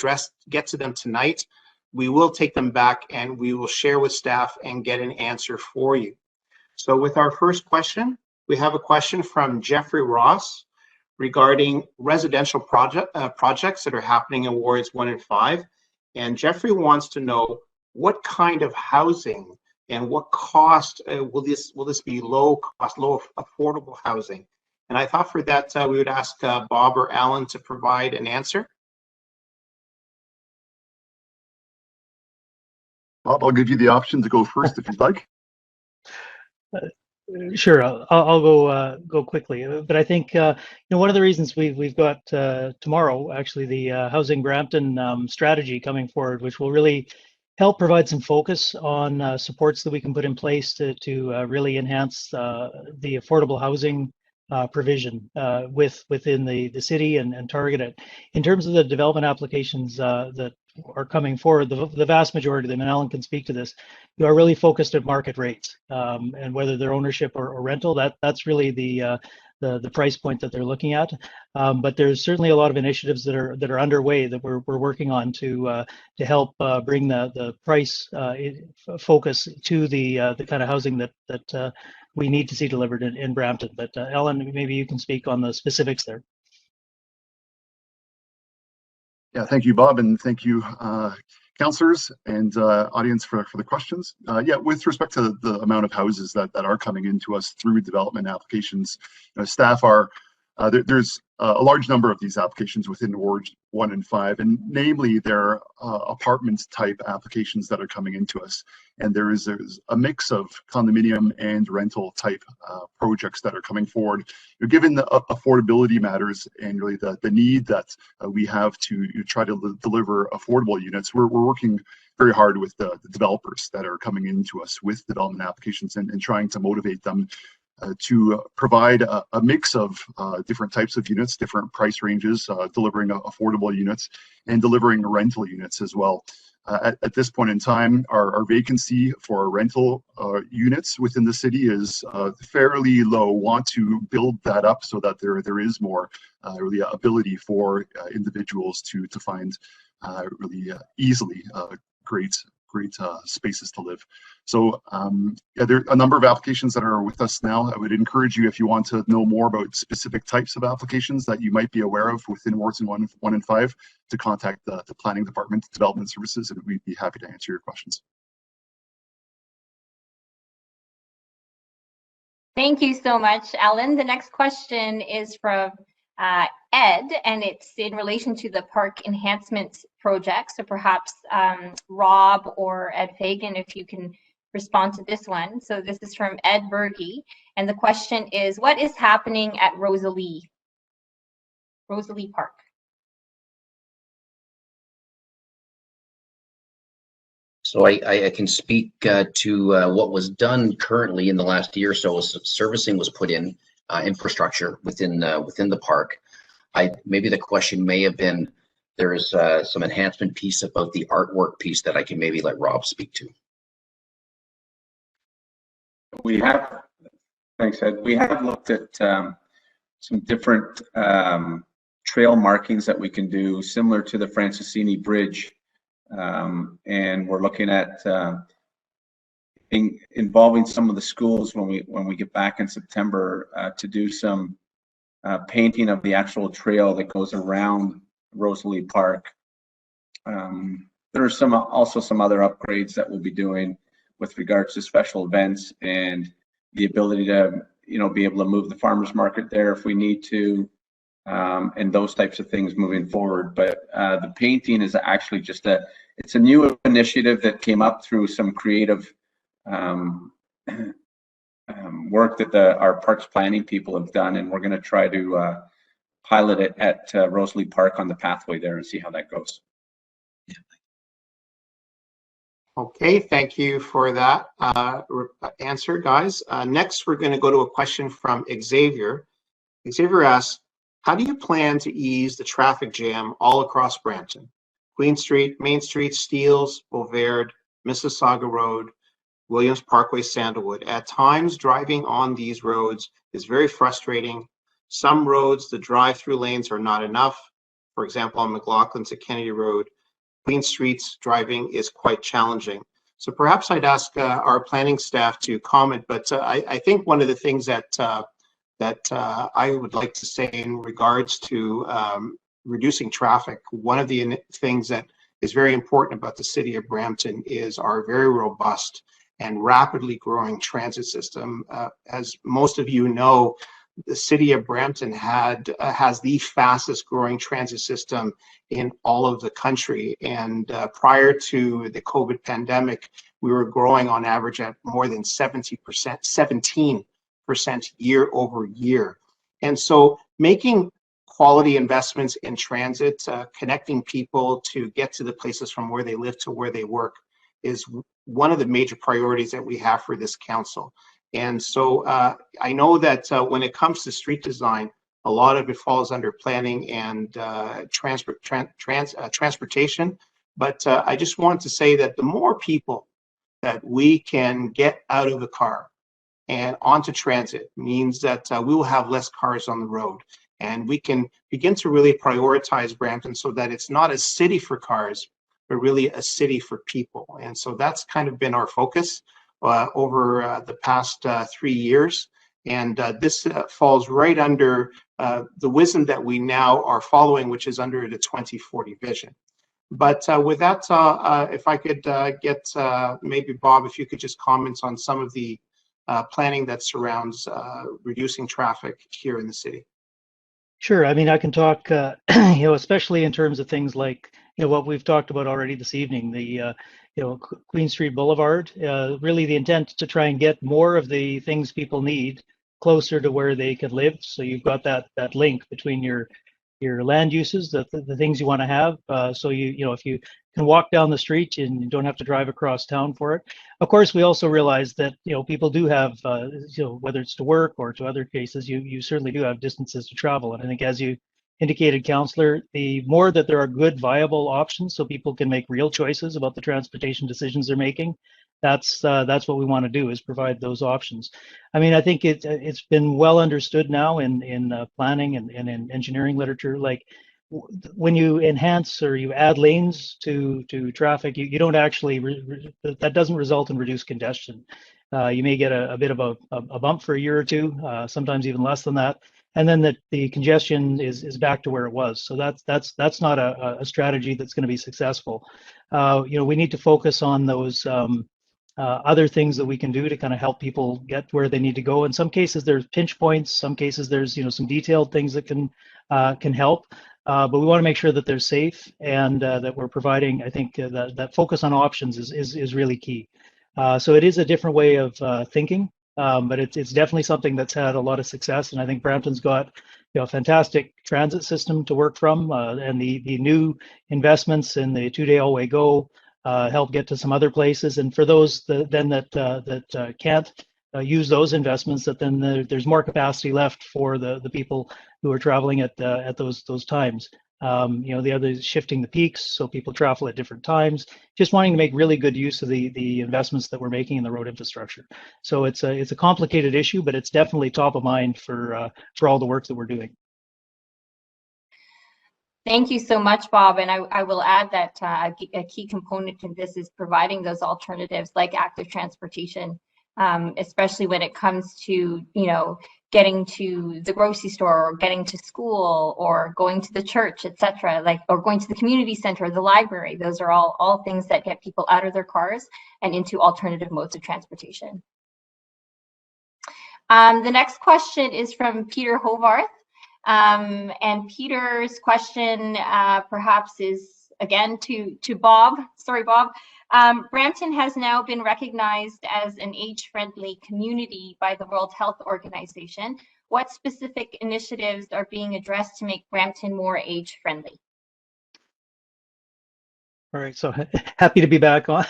get to them tonight, we will take them back and we will share with staff and get an answer for you. So with our first question, we have a question from Jeffrey Ross regarding residential projects that are happening in wards 1 and 5. And Jeffrey wants to know what kind of housing and what cost will this be? Low cost, low affordable housing. And I thought for that we would ask Bob or Alan to provide an answer. Bob, I'll give you the option to go first if you'd like. Sure, I'll go quickly, but I think one of the reasons we've got tomorrow actually the Housing Brampton strategy coming forward, which will really help provide some focus on supports that we can put in place to really enhance the affordable housing provision within the city and target it. In terms of the development applications that are coming forward, the vast majority of them, and Alan can speak to this, you are really focused at market rates, and whether they're ownership or rental, that's really the price point that they're looking at. But there's certainly a lot of initiatives that are underway that we're working on to help bring the price focus to the kind of housing that we need to see delivered in Brampton. But Ellen, maybe you can speak on the specifics there. Yeah, thank you, Bob, and thank you, councillors and audience for the questions. Yeah, with respect to the amount of houses that are coming into us through development applications, staff are there's a large number of these applications within Ward 1 and 5, and namely they're apartment type applications that are coming into us. And there's a mix of condominium and rental type projects that are coming forward. Given the affordability matters and really the need that we have to try to deliver affordable units, we're working very hard with the developers that are coming into us with development applications and trying to motivate them to provide a mix of different types of units, different price ranges, delivering affordable units and delivering rental units as well. At this point in time, our vacancy for rental units within the city is fairly low. Want to build that up so that there is more really ability for individuals to find really easily great spaces to live. So yeah, there are a number of applications that are with us now. I would encourage you, if you want to know more about specific types of applications that you might be aware of within wards 1 and 5, to contact the planning department, development services, and we'd be happy to answer your questions. Thank you so much, Alan. The next question is from Ed, and it's in relation to the park enhancements project. So perhaps Rob or Ed Fagan, if you can respond to this one. So this is from Ed Berge, and the question is, what is happening at Rosalie Park? So I can speak to what was done currently in the last year or so. Servicing was put in, infrastructure within the park. Maybe the question may have been, there is some enhancement piece about the artwork piece that I can maybe let Rob speak to. We have, thanks Ed, we have looked at some different trail markings that we can do similar to the Francisini Bridge, and we're looking at involving some of the schools when we get back in September to do some painting of the actual trail that goes around Rosalie Park. There are also some other upgrades that we'll be doing with regards to special events and the ability to be able to move the farmers market there if we need to, and those types of things moving forward. But the painting is actually just it's a new initiative that came up through some creative work that our parks planning people have done, and we're going to try to pilot it at Rosalie Park on the pathway there and see how that goes. Okay, thank you for that answer, guys. Next, we're going to go to a question from Xavier. Xavier asks, how do you plan to ease the traffic jam all across Brampton? Queen Street, Main Street, Steeles, Beauvard, Mississauga Road, Williams Parkway, Sandalwood. At times, driving on these roads is very frustrating. Some roads, the drive-through lanes are not enough. For example, on McLaughlin to Kennedy Road, Queen Street's driving is quite challenging. So perhaps I'd ask our planning staff to comment, but I think one of the things that I would like to say in regards to reducing traffic, one of the things that is very important about the city of Brampton is our very robust and rapidly growing transit system. As most of you know, the city of Brampton has the fastest growing transit system in all of the country. And prior to the COVID pandemic, we were growing on average at more than 17% year over year. And so making quality investments in transit, connecting people to get to the places from where they live to where they work is one of the major priorities that we have for this council. And so I know that when it comes to street design, a lot of it falls under planning and transportation. But I just want to say that the more people that we can get out of the car and onto transit means that we will have less cars on the road. And we can begin to really prioritize Brampton so that it's not a city for cars, but really a city for people. And so that's kind of been our focus over the past 3 years. And this falls right under the wisdom that we now are following, which is under the 2040 vision. But with that, if I could get maybe Bob, if you could just comment on some of the planning that surrounds reducing traffic here in the city. Sure. I mean, I can talk, especially in terms of things like, what we've talked about already this evening, the, Queen Street Boulevard, really the intent to try and get more of the things people need closer to where they can live. So you've got that link between your land uses, the things you want to have. So if you can walk down the street and you don't have to drive across town for it. Of course, we also realize that people do have whether it's to work or to other cases, you certainly do have distances to travel. And I think, as you indicated, Councillor, the more that there are good, viable options, so people can make real choices about the transportation decisions they're making, that's what we want to do, is provide those options. I mean, I think it's been well understood now in planning and in engineering literature, like when you enhance or you add lanes to traffic, you don't actually, that doesn't result in reduced congestion. You may get a bit of a bump for a year or two, sometimes even less than that. And then the congestion is back to where it was. So that's not a strategy that's going to be successful. We need to focus on those other things that we can do to kind of help people get where they need to go. In some cases, there's pinch points. Some cases, there's some detailed things that can help. But we want to make sure that they're safe and that we're providing. I think that focus on options is really key. So it is a different way of thinking, but it's definitely something that's had a lot of success. And I think Brampton's got a fantastic transit system to work from, and the new investments in the 2-day all-way go help get to some other places. And for those that can't use those investments, that then there's more capacity left for the people who are traveling at those times. The other is shifting the peaks, so people travel at different times, just wanting to make really good use of the investments that we're making in the road infrastructure. So it's a complicated issue, but it's definitely top of mind for all the work that we're doing. Thank you so much, Bob. And I will add that a key component to this is providing those alternatives like active transportation, especially when it comes to, getting to the grocery store or getting to school or going to the church, etc., or going to the community center or the library. Those are all things that get people out of their cars and into alternative modes of transportation. The next question is from Peter Hovarth. And Peter's question perhaps is again to Bob. Sorry, Bob. Brampton has now been recognized as an age-friendly community by the World Health Organization. What specific initiatives are being addressed to make Brampton more age-friendly? All right, so happy to be back on.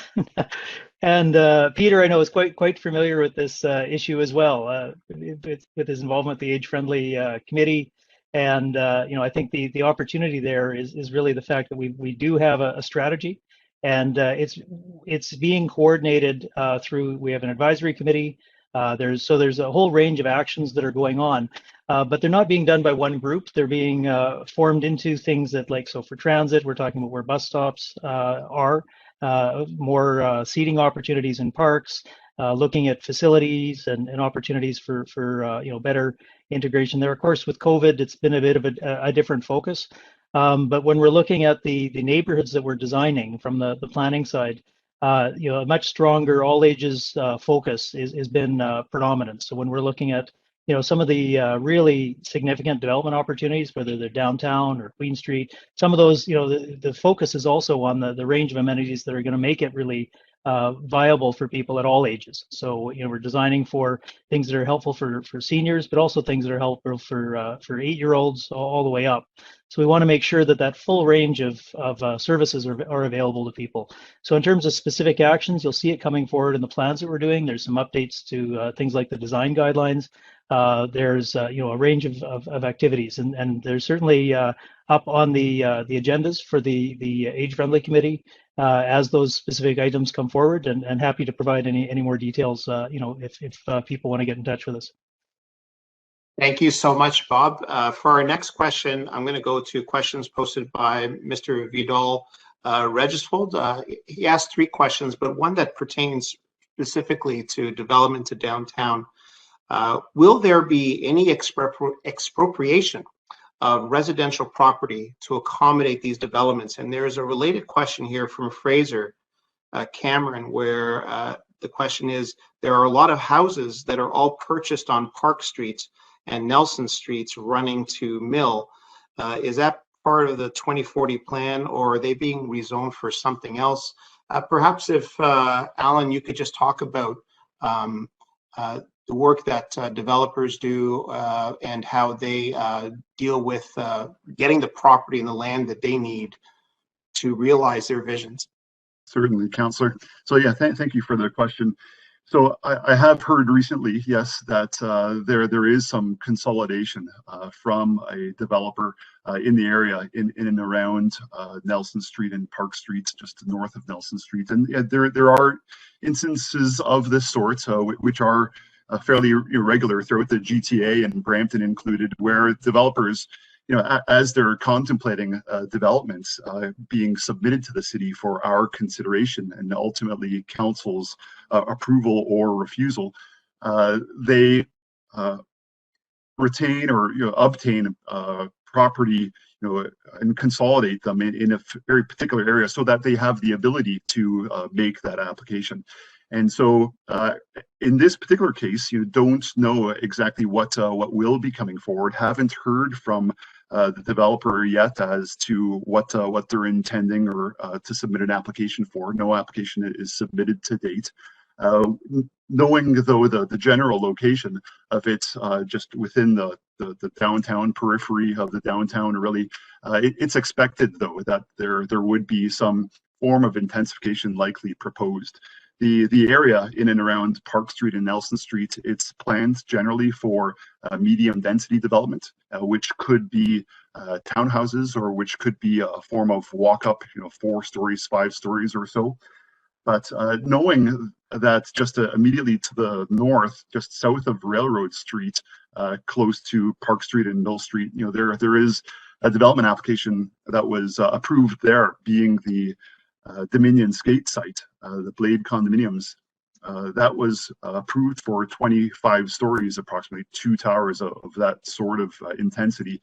And Peter, I know, is quite familiar with this issue as well, with his involvement with the Age-Friendly Committee. And I think the opportunity there is really the fact that we do have a strategy, and it's being coordinated through. We have an advisory committee. There's a whole range of actions that are going on, but they're not being done by one group. They're being formed into things that, so for transit, we're talking about where bus stops are, more seating opportunities in parks, looking at facilities and opportunities for better integration there. Of course, with COVID, it's been a bit of a different focus. But when we're looking at the neighborhoods that we're designing from the planning side, a much stronger all ages focus has been predominant. So when we're looking at some of the really significant development opportunities, whether they're downtown or Queen Street, some of those, the focus is also on the range of amenities that are going to make it really viable for people at all ages. So we're designing for things that are helpful for seniors, but also things that are helpful for 8-year-olds all the way up. So we want to make sure that that full range of services are available to people. So in terms of specific actions, you'll see it coming forward in the plans that we're doing. There's some updates to things like the design guidelines. There's a range of activities, and there's certainly up on the agendas for the age-friendly committee as those specific items come forward, and happy to provide any more details if people want to get in touch with us. Thank you so much, Bob. For our next question, I'm going to go to questions posted by Mr. Vidal Regiswold. He asked 3 questions, but one that pertains specifically to development to downtown. Will there be any expropriation of residential property to accommodate these developments? And there's a related question here from Fraser Cameron, where the question is, there are a lot of houses that are all purchased on Park Street and Nelson Streets running to Mill. Is that part of the 2040 plan, or are they being rezoned for something else? Perhaps if, Alan, you could just talk about the work that developers do and how they deal with getting the property and the land that they need to realize their visions. Certainly, Councillor. So yeah, thank you for the question. So I have heard recently, yes, that there is some consolidation from a developer in the area in and around Nelson Street and Park Street, just north of Nelson Street. And yeah, there are instances of this sort, which are fairly irregular throughout the GTA, and Brampton included, where developers, as they're contemplating developments being submitted to the city for our consideration and ultimately council's approval or refusal, they retain or obtain property, and consolidate them in a very particular area so that they have the ability to make that application. And so in this particular case, you don't know exactly what will be coming forward. Haven't heard from the developer yet as to what they're intending or to submit an application for. No application is submitted to date. Knowing though the general location of it, just within the downtown periphery of the downtown, really, it's expected though that there would be some form of intensification likely proposed. The area in and around Park Street and Nelson Street, it's planned generally for medium density development, which could be townhouses, or which could be a form of walk up, 4 stories, 5 stories or so. But knowing that just immediately to the north, just south of Railroad Street, close to Park Street and Mill Street, there is a development application that was approved there, being the Dominion skate site, the Blade condominiums. That was approved for 25 stories, approximately 2 towers of that sort of intensity.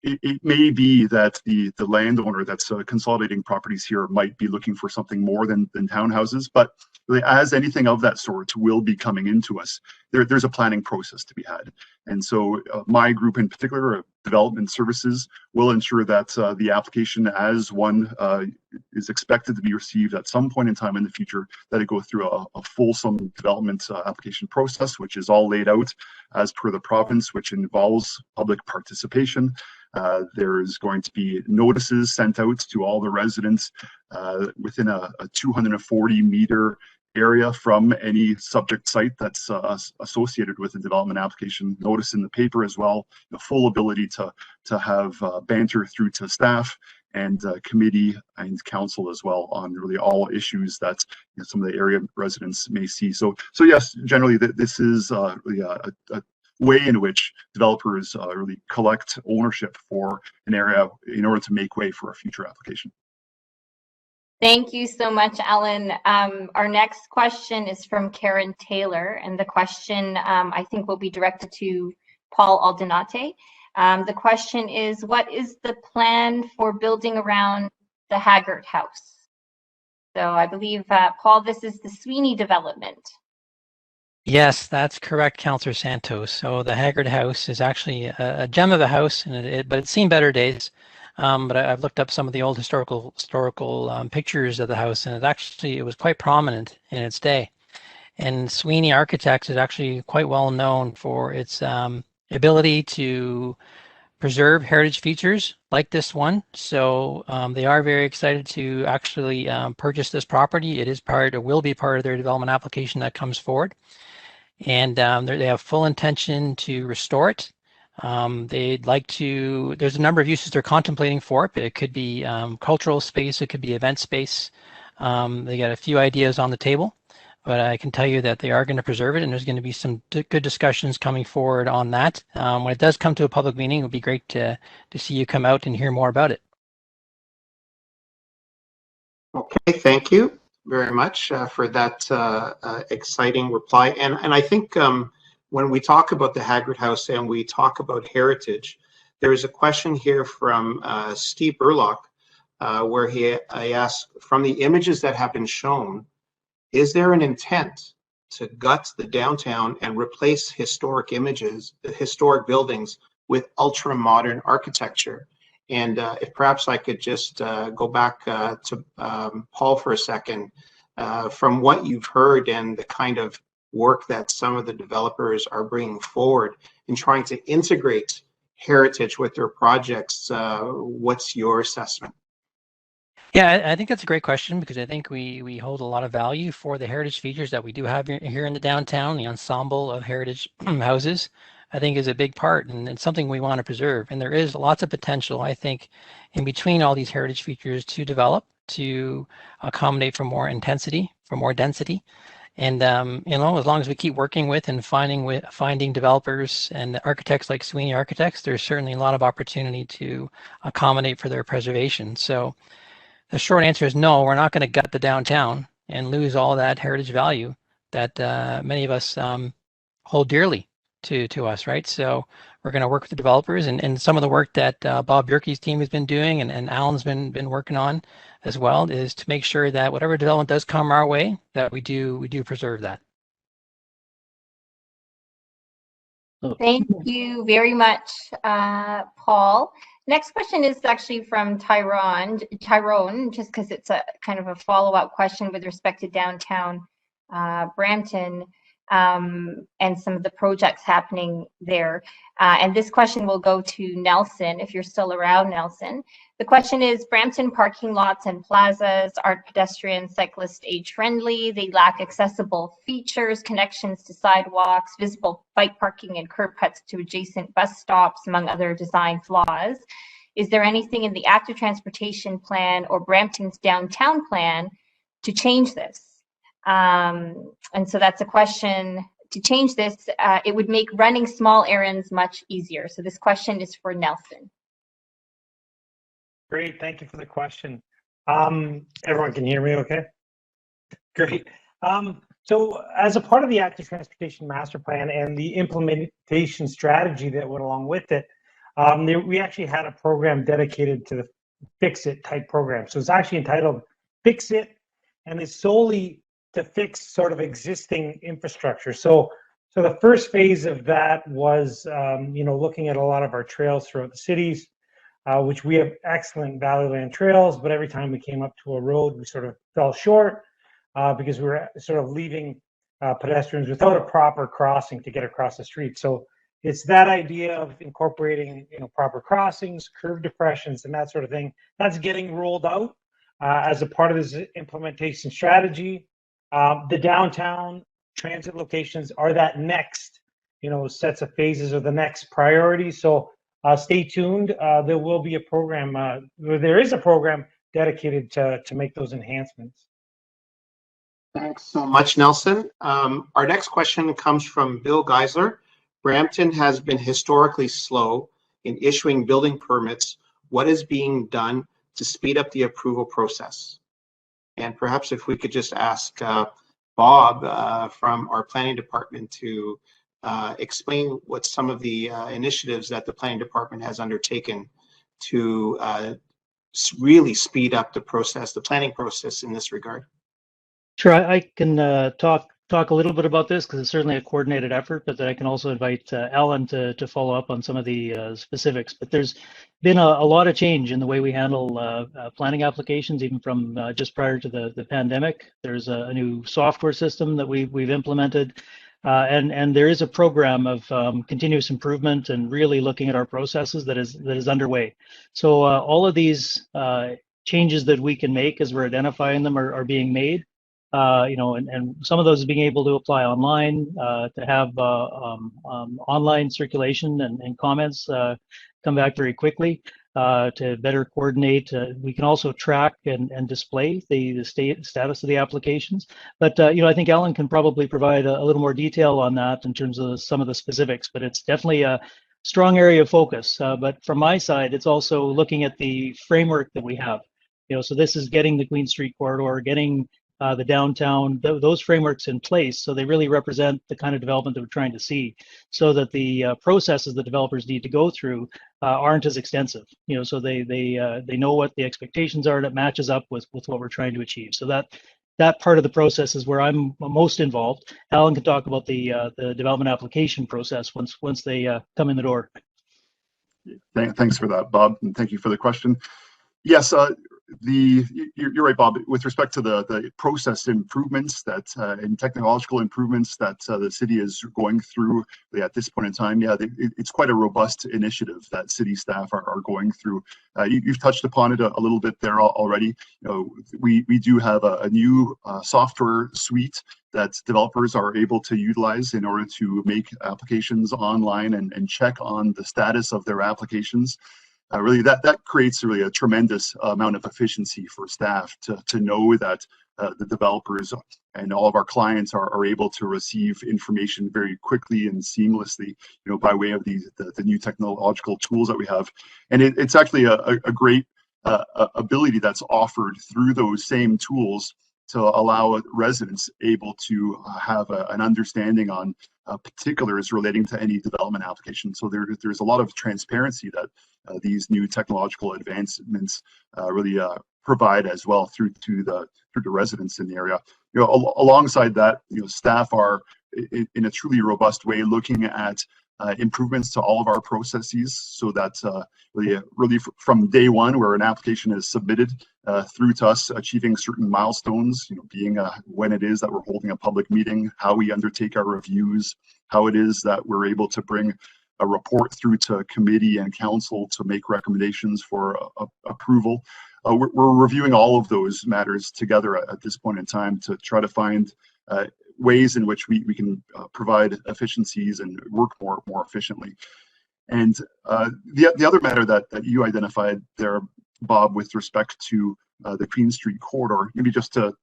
It may be that the landowner that's consolidating properties here might be looking for something more than townhouses, but really, as anything of that sort will be coming into us, there's a planning process to be had. And so my group in particular, Development Services, will ensure that the application, as one is expected to be received at some point in time in the future, that it go through a fulsome development application process, which is all laid out as per the province, which involves public participation. There's going to be notices sent out to all the residents within a 240-meter area from any subject site that's associated with the development application. Notice in the paper as well, the full ability to have banter through to staff and committee and council as well on really all issues that some of the area residents may see. So yes, generally this is really a way in which developers really collect ownership for an area in order to make way for a future application. Thank you so much, Alan. Our next question is from Karen Taylor, and the question I think will be directed to Paul Aldinate. The question is, what is the plan for building around the Haggard House? So I believe, Paul, this is the Sweeney development. Yes, that's correct, Councillor Santos. So the Haggard House is actually a gem of a house, and but it's seen better days. But I've looked up some of the old historical pictures of the house, and it was quite prominent in its day. And Sweeney Architects is actually quite well known for its ability to preserve heritage features like this one. So they are very excited to actually purchase this property. It is part, or will be part of their development application that comes forward. And they have full intention to restore it. They'd like to, there's a number of uses they're contemplating for it. It could be cultural space, it could be event space. They got a few ideas on the table, but I can tell you that they are going to preserve it, and there's going to be some good discussions coming forward on that. When it does come to a public meeting, it would be great to see you come out and hear more about it. Okay, thank you very much for that exciting reply. And I think when we talk about the Haggard House and we talk about heritage, there is a question here from Steve Burlock, where I asked, from the images that have been shown, is there an intent to gut the downtown and replace historic images, the historic buildings, with ultra-modern architecture? And if perhaps I could just go back to Paul for a second, from what you've heard and the kind of work that some of the developers are bringing forward in trying to integrate heritage with their projects, what's your assessment? Yeah, I think that's a great question, because I think we hold a lot of value for the heritage features that we do have here in the downtown. The ensemble of heritage houses, I think, is a big part, and it's something we want to preserve. And there is lots of potential, I think, in between all these heritage features to develop, to accommodate for more intensity, for more density. And you know, as long as we keep working with and finding developers and architects like Sweeney Architects, there's certainly a lot of opportunity to accommodate for their preservation. So the short answer is no, we're not going to gut the downtown and lose all that heritage value that many of us hold dearly to us, right? So we're going to work with the developers, and some of the work that Bob Bjerke's team has been doing, and Alan's been working on as well, is to make sure that whatever development does come our way, that we do preserve that. Thank you very much, Paul. Next question is actually from Tyrone, just because it's a kind of a follow-up question with respect to downtown Brampton and some of the projects happening there. And this question will go to Nelson, if you're still around, Nelson. The question is, Brampton parking lots and plazas aren't pedestrian, cyclist, age-friendly. They lack accessible features, connections to sidewalks, visible bike parking, and curb cuts to adjacent bus stops, among other design flaws. Is there anything in the active transportation plan or Brampton's downtown plan to change this? And so that's a question. To change this, it would make running small errands much easier. So this question is for Nelson. Great, thank you for the question. Everyone can hear me okay? Great. So as a part of the active transportation master plan and the implementation strategy that went along with it, we actually had a program dedicated to the Fix It type program. So it's actually entitled Fix It, and it's solely to fix sort of existing infrastructure. So the first phase of that was, looking at a lot of our trails throughout the cities, which we have excellent Valley Land trails, but every time we came up to a road, we sort of fell short because we were sort of leaving pedestrians without a proper crossing to get across the street. So it's that idea of incorporating, proper crossings, curve depressions, and that sort of thing. That's getting rolled out as a part of this implementation strategy. The downtown transit locations are that next, sets of phases or the next priority. So stay tuned. There will be a program. There is a program dedicated to make those enhancements. Thanks so much, Nelson. Our next question comes from Bill Geisler. Brampton has been historically slow in issuing building permits. What is being done to speed up the approval process? And perhaps if we could just ask Bob from our planning department to explain what some of the initiatives that the planning department has undertaken to really speed up the process, the planning process in this regard? Sure, I can talk a little bit about this because it's certainly a coordinated effort, but then I can also invite Alan to follow up on some of the specifics. But there's been a lot of change in the way we handle planning applications, even from just prior to the pandemic. There's a new software system that we've implemented, and there is a program of continuous improvement and really looking at our processes that is underway. So all of these changes that we can make as we're identifying them are being made. And some of those being able to apply online, to have online circulation and comments come back very quickly, to better coordinate. We can also track and display the status of the applications. But I think Alan can probably provide a little more detail on that in terms of some of the specifics. But it's definitely a strong area of focus. But from my side, it's also looking at the framework that we have. So this is getting the Queen Street corridor, getting the downtown, those frameworks in place, so they really represent the kind of development that we're trying to see, so that the processes that developers need to go through aren't as extensive. So they know what the expectations are, and it matches up with what we're trying to achieve. So that part of the process is where I'm most involved. Alan can talk about the development application process once they come in the door. Thanks for that, Bob, and thank you for the question. Yes, you're right, Bob. With respect to the process improvements and technological improvements that the city is going through at this point in time, it's quite a robust initiative that city staff are going through. You've touched upon it a little bit there already. We do have a new software suite that developers are able to utilize in order to make applications online and check on the status of their applications. Really, that creates really a tremendous amount of efficiency for staff to know that the developers and all of our clients are able to receive information very quickly and seamlessly, by way of the new technological tools that we have. And it's actually a great ability that's offered through those same tools to allow residents able to have an understanding on particulars relating to any development application. So there's a lot of transparency that these new technological advancements really provide as well through the residents in the area. Alongside that, staff are in a truly robust way looking at improvements to all of our processes, so that really from day one, where an application is submitted through to us achieving certain milestones, being when it is that we're holding a public meeting, how we undertake our reviews, how it is that we're able to bring a report through to committee and council to make recommendations for approval. We're reviewing all of those matters together at this point in time to try to find ways in which we can provide efficiencies and work more efficiently. And the other matter that you identified there, Bob, with respect to the Queen Street corridor, maybe just to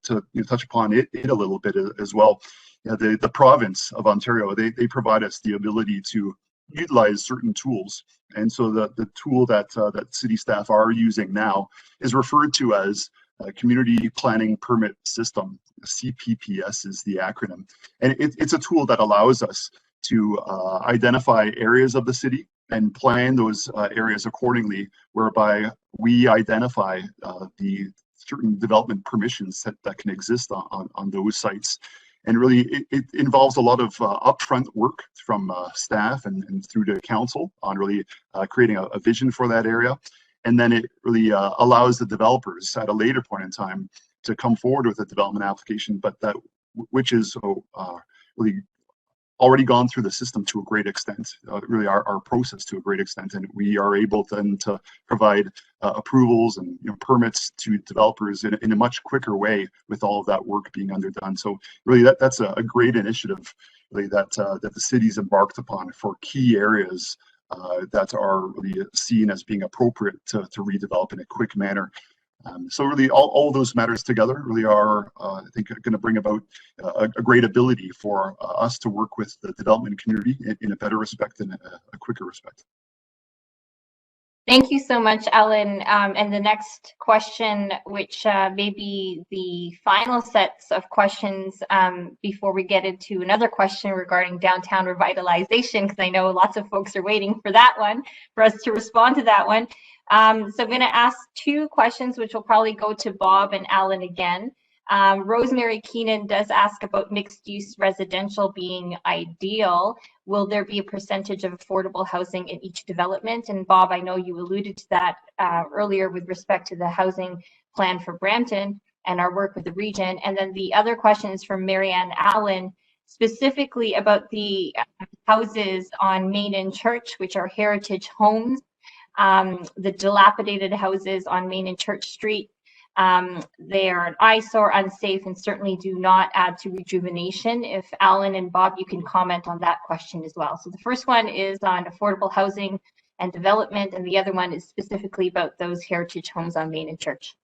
touch upon it a little bit as well. The province of Ontario, they provide us the ability to utilize certain tools. And so the tool that city staff are using now is referred to as Community Planning Permit System. CPPS is the acronym. And it's a tool that allows us to identify areas of the city and plan those areas accordingly, whereby we identify the certain development permissions that can exist on those sites. And really, it involves a lot of upfront work from staff and through to council on really creating a vision for that area. And then it really allows the developers at a later point in time to come forward with a development application, but which is really already gone through the system to a great extent, really our process to a great extent, and we are able then to provide approvals and permits to developers in a much quicker way with all of that work being underdone. So really that's a great initiative really that the city's embarked upon for key areas that are really seen as being appropriate to redevelop in a quick manner. So really all those matters together really are, I think, going to bring about a great ability for us to work with the development community in a better respect and a quicker respect. Thank you so much, Ellen. And the next question, which may be the final sets of questions before we get into another question regarding downtown revitalization, because I know lots of folks are waiting for that one, for us to respond to that one. So I'm going to ask two questions, which will probably go to Bob and Alan again. Rosemary Keenan does ask about mixed-use residential being ideal. Will there be a percentage of affordable housing in each development? And Bob, I know you alluded to that earlier with respect to the housing plan for Brampton and our work with the region. And then the other question is from Marianne Allen, specifically about the houses on Main and Church, which are heritage homes. The dilapidated houses on Main and Church Street. They are an eyesore, unsafe, and certainly do not add to rejuvenation. If Alan and Bob, you can comment on that question as well. So the first one is on affordable housing and development, and the other one is specifically about those heritage homes on Main and Church.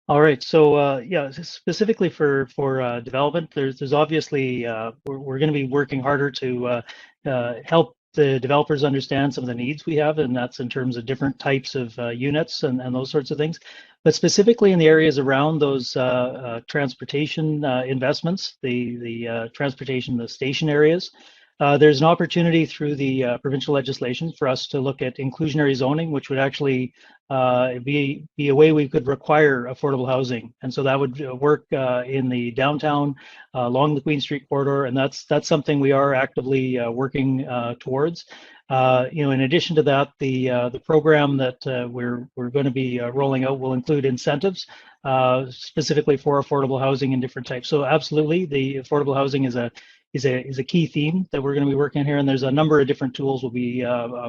All right, so yeah, specifically for development, there's obviously we're going to be working harder to help the developers understand some of the needs we have, and that's in terms of different types of units and those sorts of things. But specifically in the areas around those transportation investments, the transportation, the station areas, there's an opportunity through the provincial legislation for us to look at inclusionary zoning, which would actually be a way we could require affordable housing. And so that would work in the downtown along the Queen Street corridor, and that's something we are actively working towards. You know, in addition to that, the program that we're going to be rolling out will include incentives specifically for affordable housing in different types. So absolutely, the affordable housing is a key theme that we're going to be working on here, and there's a number of different tools we'll be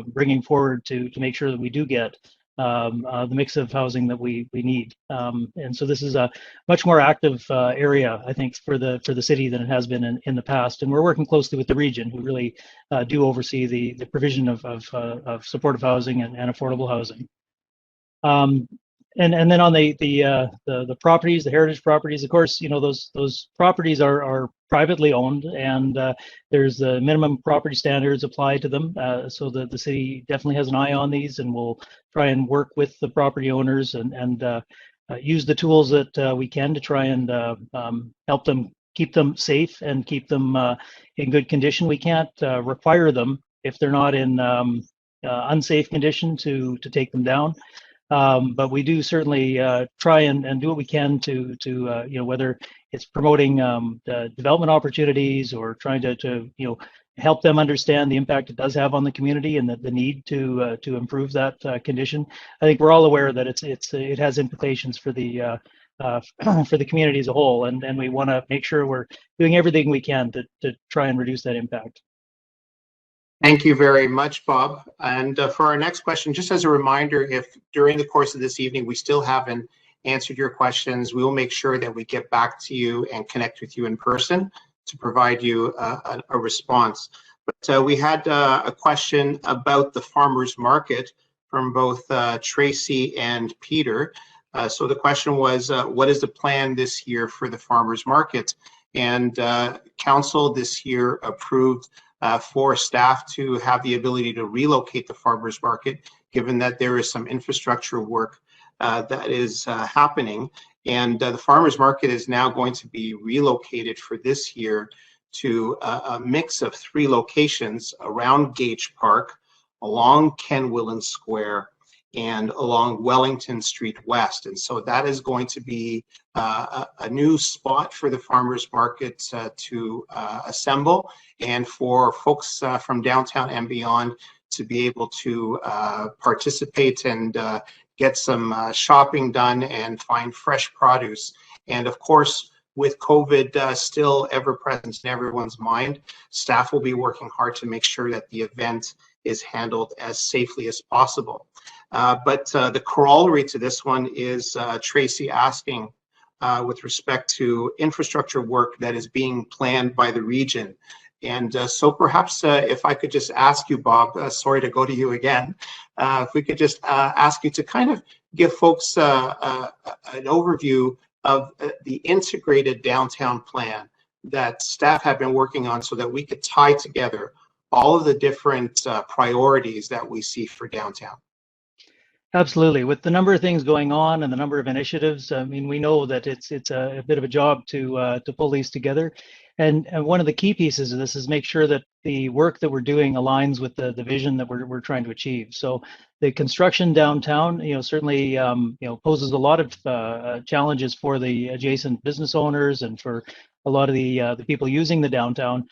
bringing forward to make sure that we do get the mix of housing that we need. And so this is a much more active area, I think, for the city than it has been in the past. And we're working closely with the region, who really do oversee the provision of supportive housing and affordable housing. And then on the properties, the heritage properties, of course, you know, those properties are privately owned, and there's the minimum property standards applied to them. So the city definitely has an eye on these, and we'll try and work with the property owners and use the tools that we can to try and help them keep them safe and keep them in good condition. We can't require them, if they're not in unsafe condition, to take them down. But we do certainly try and do what we can to you know, whether it's promoting the development opportunities or trying to you know, help them understand the impact it does have on the community and the need to improve that condition. I think we're all aware that it has implications for the community as a whole, and we want to make sure we're doing everything we can to try and reduce that impact. Thank you very much, Bob. And for our next question, just as a reminder, if during the course of this evening we still haven't answered your questions, we will make sure that we get back to you and connect with you in person to provide you a response. But we had a question about the farmers market from both Tracy and Peter. So the question was, what is the plan this year for the farmers market? And council this year approved for staff to have the ability to relocate the farmers market, given that there is some infrastructure work that is happening. And the farmers market is now going to be relocated for this year to a mix of 3 locations around Gage Park, along Ken Willen Square, and along Wellington Street West. And so that is going to be a new spot for the farmers market to assemble, and for folks from downtown and beyond to be able to participate and get some shopping done and find fresh produce. And of course, with COVID still ever present in everyone's mind, staff will be working hard to make sure that the event is handled as safely as possible. But the corollary to this one is Tracy asking with respect to infrastructure work that is being planned by the region. And so perhaps if I could just ask you, Bob, sorry to go to you again, if we could just ask you to kind of give folks an overview of the integrated downtown plan that staff have been working on, so that we could tie together all of the different priorities that we see for downtown. Absolutely. With the number of things going on and the number of initiatives, I mean, we know that it's a bit of a job to pull these together. And one of the key pieces of this is make sure that the work that we're doing aligns with the vision that we're trying to achieve. So the construction downtown, certainly, poses a lot of challenges for the adjacent business owners and for a lot of the people using the downtown.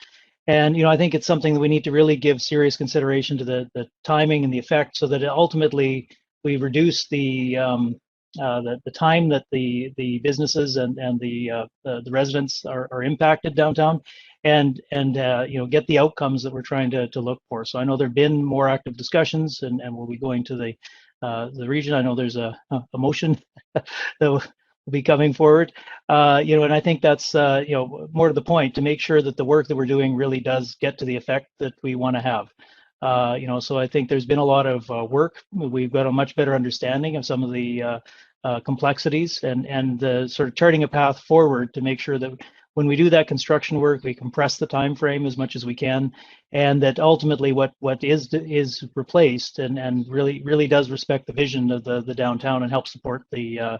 And I think it's something that we need to really give serious consideration to the timing and the effect, so that ultimately we reduce the time that the businesses and the residents are impacted downtown, and get the outcomes that we're trying to look for. So I know there've been more active discussions, and we'll be going to the region. I know there's a motion that will be coming forward, and I think that's more to the point, to make sure that the work that we're doing really does get to the effect that we want to have. So I think there's been a lot of work. We've got a much better understanding of some of the complexities, and sort of charting a path forward to make sure that when we do that construction work, we compress the time frame as much as we can, and that ultimately what is replaced and really does respect the vision of the downtown and help support the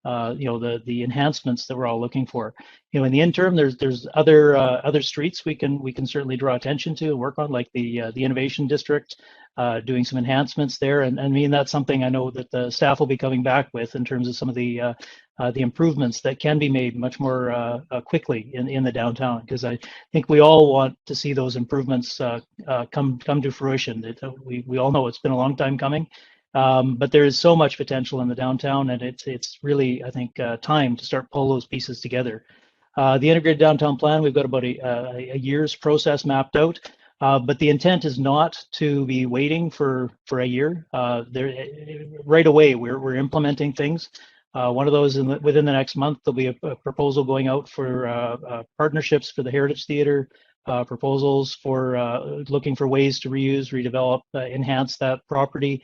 enhancements that we're all looking for. In the interim, there's other streets we can certainly draw attention to and work on, like the innovation district, doing some enhancements there. And I mean, that's something I know that the staff will be coming back with in terms of some of the improvements that can be made much more quickly in the downtown, because I think we all want to see those improvements come to fruition. We all know it's been a long time coming. But there is so much potential in the downtown, and it's really, I think, time to start pull those pieces together. The integrated downtown plan, we've got about a year's process mapped out, but the intent is not to be waiting for a year. Right away, we're implementing things. One of those within the next month, there'll be a proposal going out for partnerships for the Heritage Theatre, proposals for looking for ways to reuse, redevelop, enhance that property.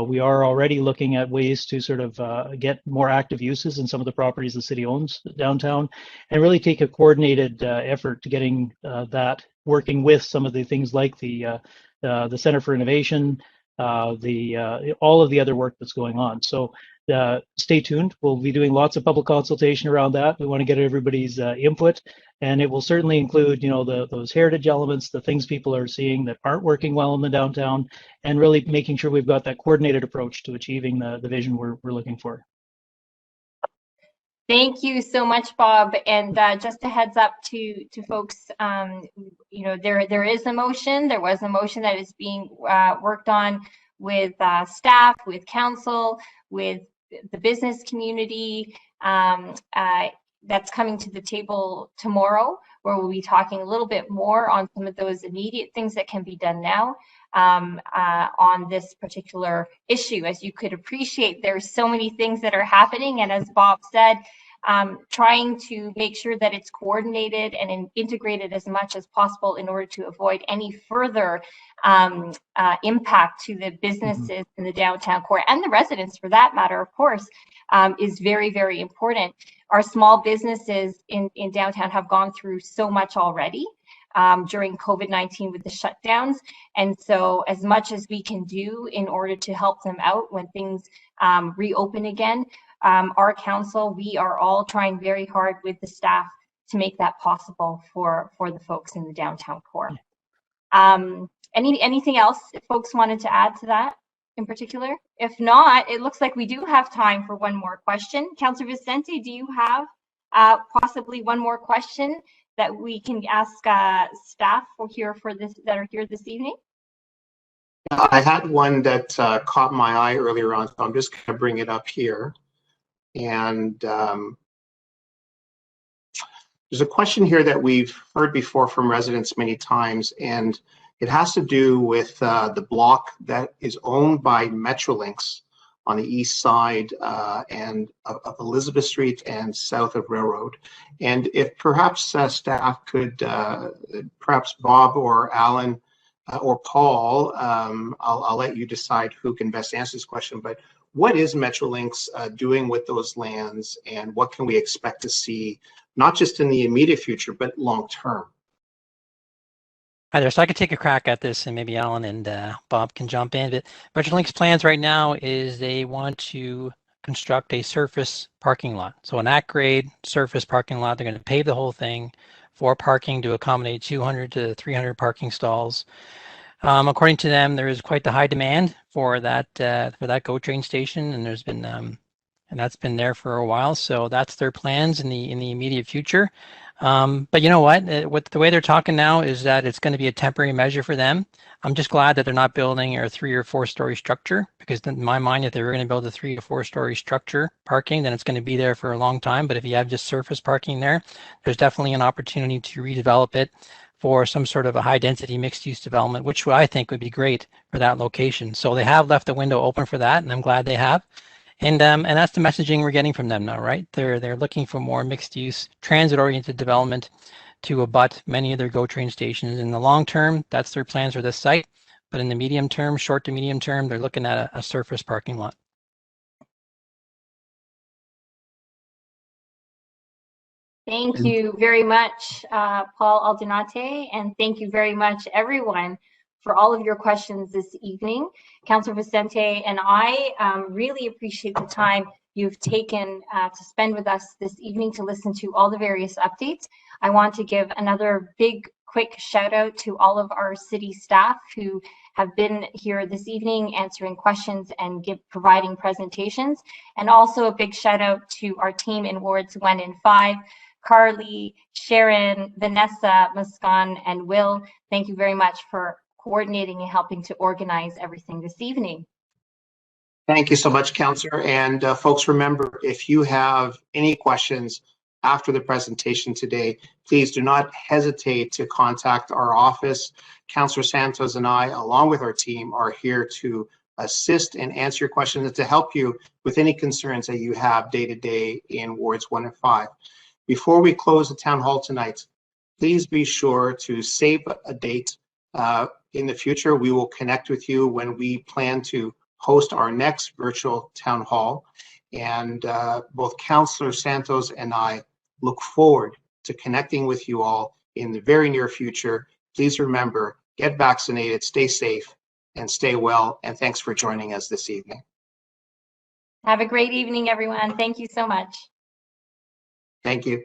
We are already looking at ways to sort of get more active uses in some of the properties the city owns downtown, and really take a coordinated effort to getting that working with some of the things like the Center for Innovation, all of the other work that's going on. So stay tuned. We'll be doing lots of public consultation around that. We want to get everybody's input, and it will certainly include, those heritage elements, the things people are seeing that aren't working well in the downtown, and really making sure we've got that coordinated approach to achieving the vision we're looking for. Thank you so much, Bob. And just a heads up to folks, there is a motion. There was a motion that is being worked on with staff, with council, with the business community. That's coming to the table tomorrow, where we'll be talking a little bit more on some of those immediate things that can be done now on this particular issue. As you could appreciate, there's so many things that are happening, and as Bob said, trying to make sure that it's coordinated and integrated as much as possible in order to avoid any further impact to the businesses in the downtown core, and the residents for that matter, of course, is very, very important. Our small businesses in downtown have gone through so much already during COVID-19 with the shutdowns. And so as much as we can do in order to help them out when things reopen again, our council, we are all trying very hard with the staff to make that possible for the folks in the downtown core. Anything else if folks wanted to add to that in particular? If not, it looks like we do have time for one more question. Councillor Vicente, do you have possibly one more question that we can ask staff that are here this evening? I had one that caught my eye earlier on, so I'm just going to bring it up here. And there's a question here that we've heard before from residents many times, and it has to do with the block that is owned by Metrolinx on the east side and of Elizabeth Street and south of Railroad. And if perhaps staff could, perhaps Bob or Alan or Paul, I'll let you decide who can best answer this question, but what is Metrolinx doing with those lands, and what can we expect to see, not just in the immediate future, but long term? Hi there. So I could take a crack at this, and maybe Alan and Bob can jump in. But Metrolink's plans right now is they want to construct a surface parking lot. So an at-grade surface parking lot. They're going to pave the whole thing for parking to accommodate 200 to 300 parking stalls. According to them, there is quite the high demand for that GO train station, and there's been and that's been there for a while. So that's their plans in the immediate future. But you know what? The way they're talking now is that it's going to be a temporary measure for them. I'm just glad that they're not building a 3 or 4 story structure, because in my mind, if they were going to build a 3 to 4 story structure parking, then it's going to be there for a long time. But if you have just surface parking there, there's definitely an opportunity to redevelop it for some sort of a high density mixed use development, which I think would be great for that location. So they have left the window open for that, and I'm glad they have. And that's the messaging we're getting from them now, right? They're looking for more mixed use, transit oriented development to abut many of their GO train stations. In the long term, that's their plans for this site. But in the medium term, short to medium term, they're looking at a surface parking lot. Thank you very much, Paul Aldunate, and thank you very much, everyone, for all of your questions this evening. Councillor Vicente and I really appreciate the time you've taken to spend with us this evening to listen to all the various updates. I want to give another big, quick shout out to all of our city staff who have been here this evening answering questions and providing presentations. And also a big shout out to our team in wards 1 and 5, Carly, Sharon, Vanessa, Muskan, and Will. Thank you very much for coordinating and helping to organize everything this evening. Thank you so much, Councillor. And folks, remember, if you have any questions after the presentation today, please do not hesitate to contact our office. Councillor Santos and I, along with our team, are here to assist and answer your questions and to help you with any concerns that you have day to day in wards 1 and 5. Before we close the town hall tonight, please be sure to save a date. In the future, we will connect with you when we plan to host our next virtual town hall. And both Councillor Santos and I look forward to connecting with you all in the very near future. Please remember, get vaccinated, stay safe, and stay well. And thanks for joining us this evening. Have a great evening, everyone. Thank you so much. Thank you.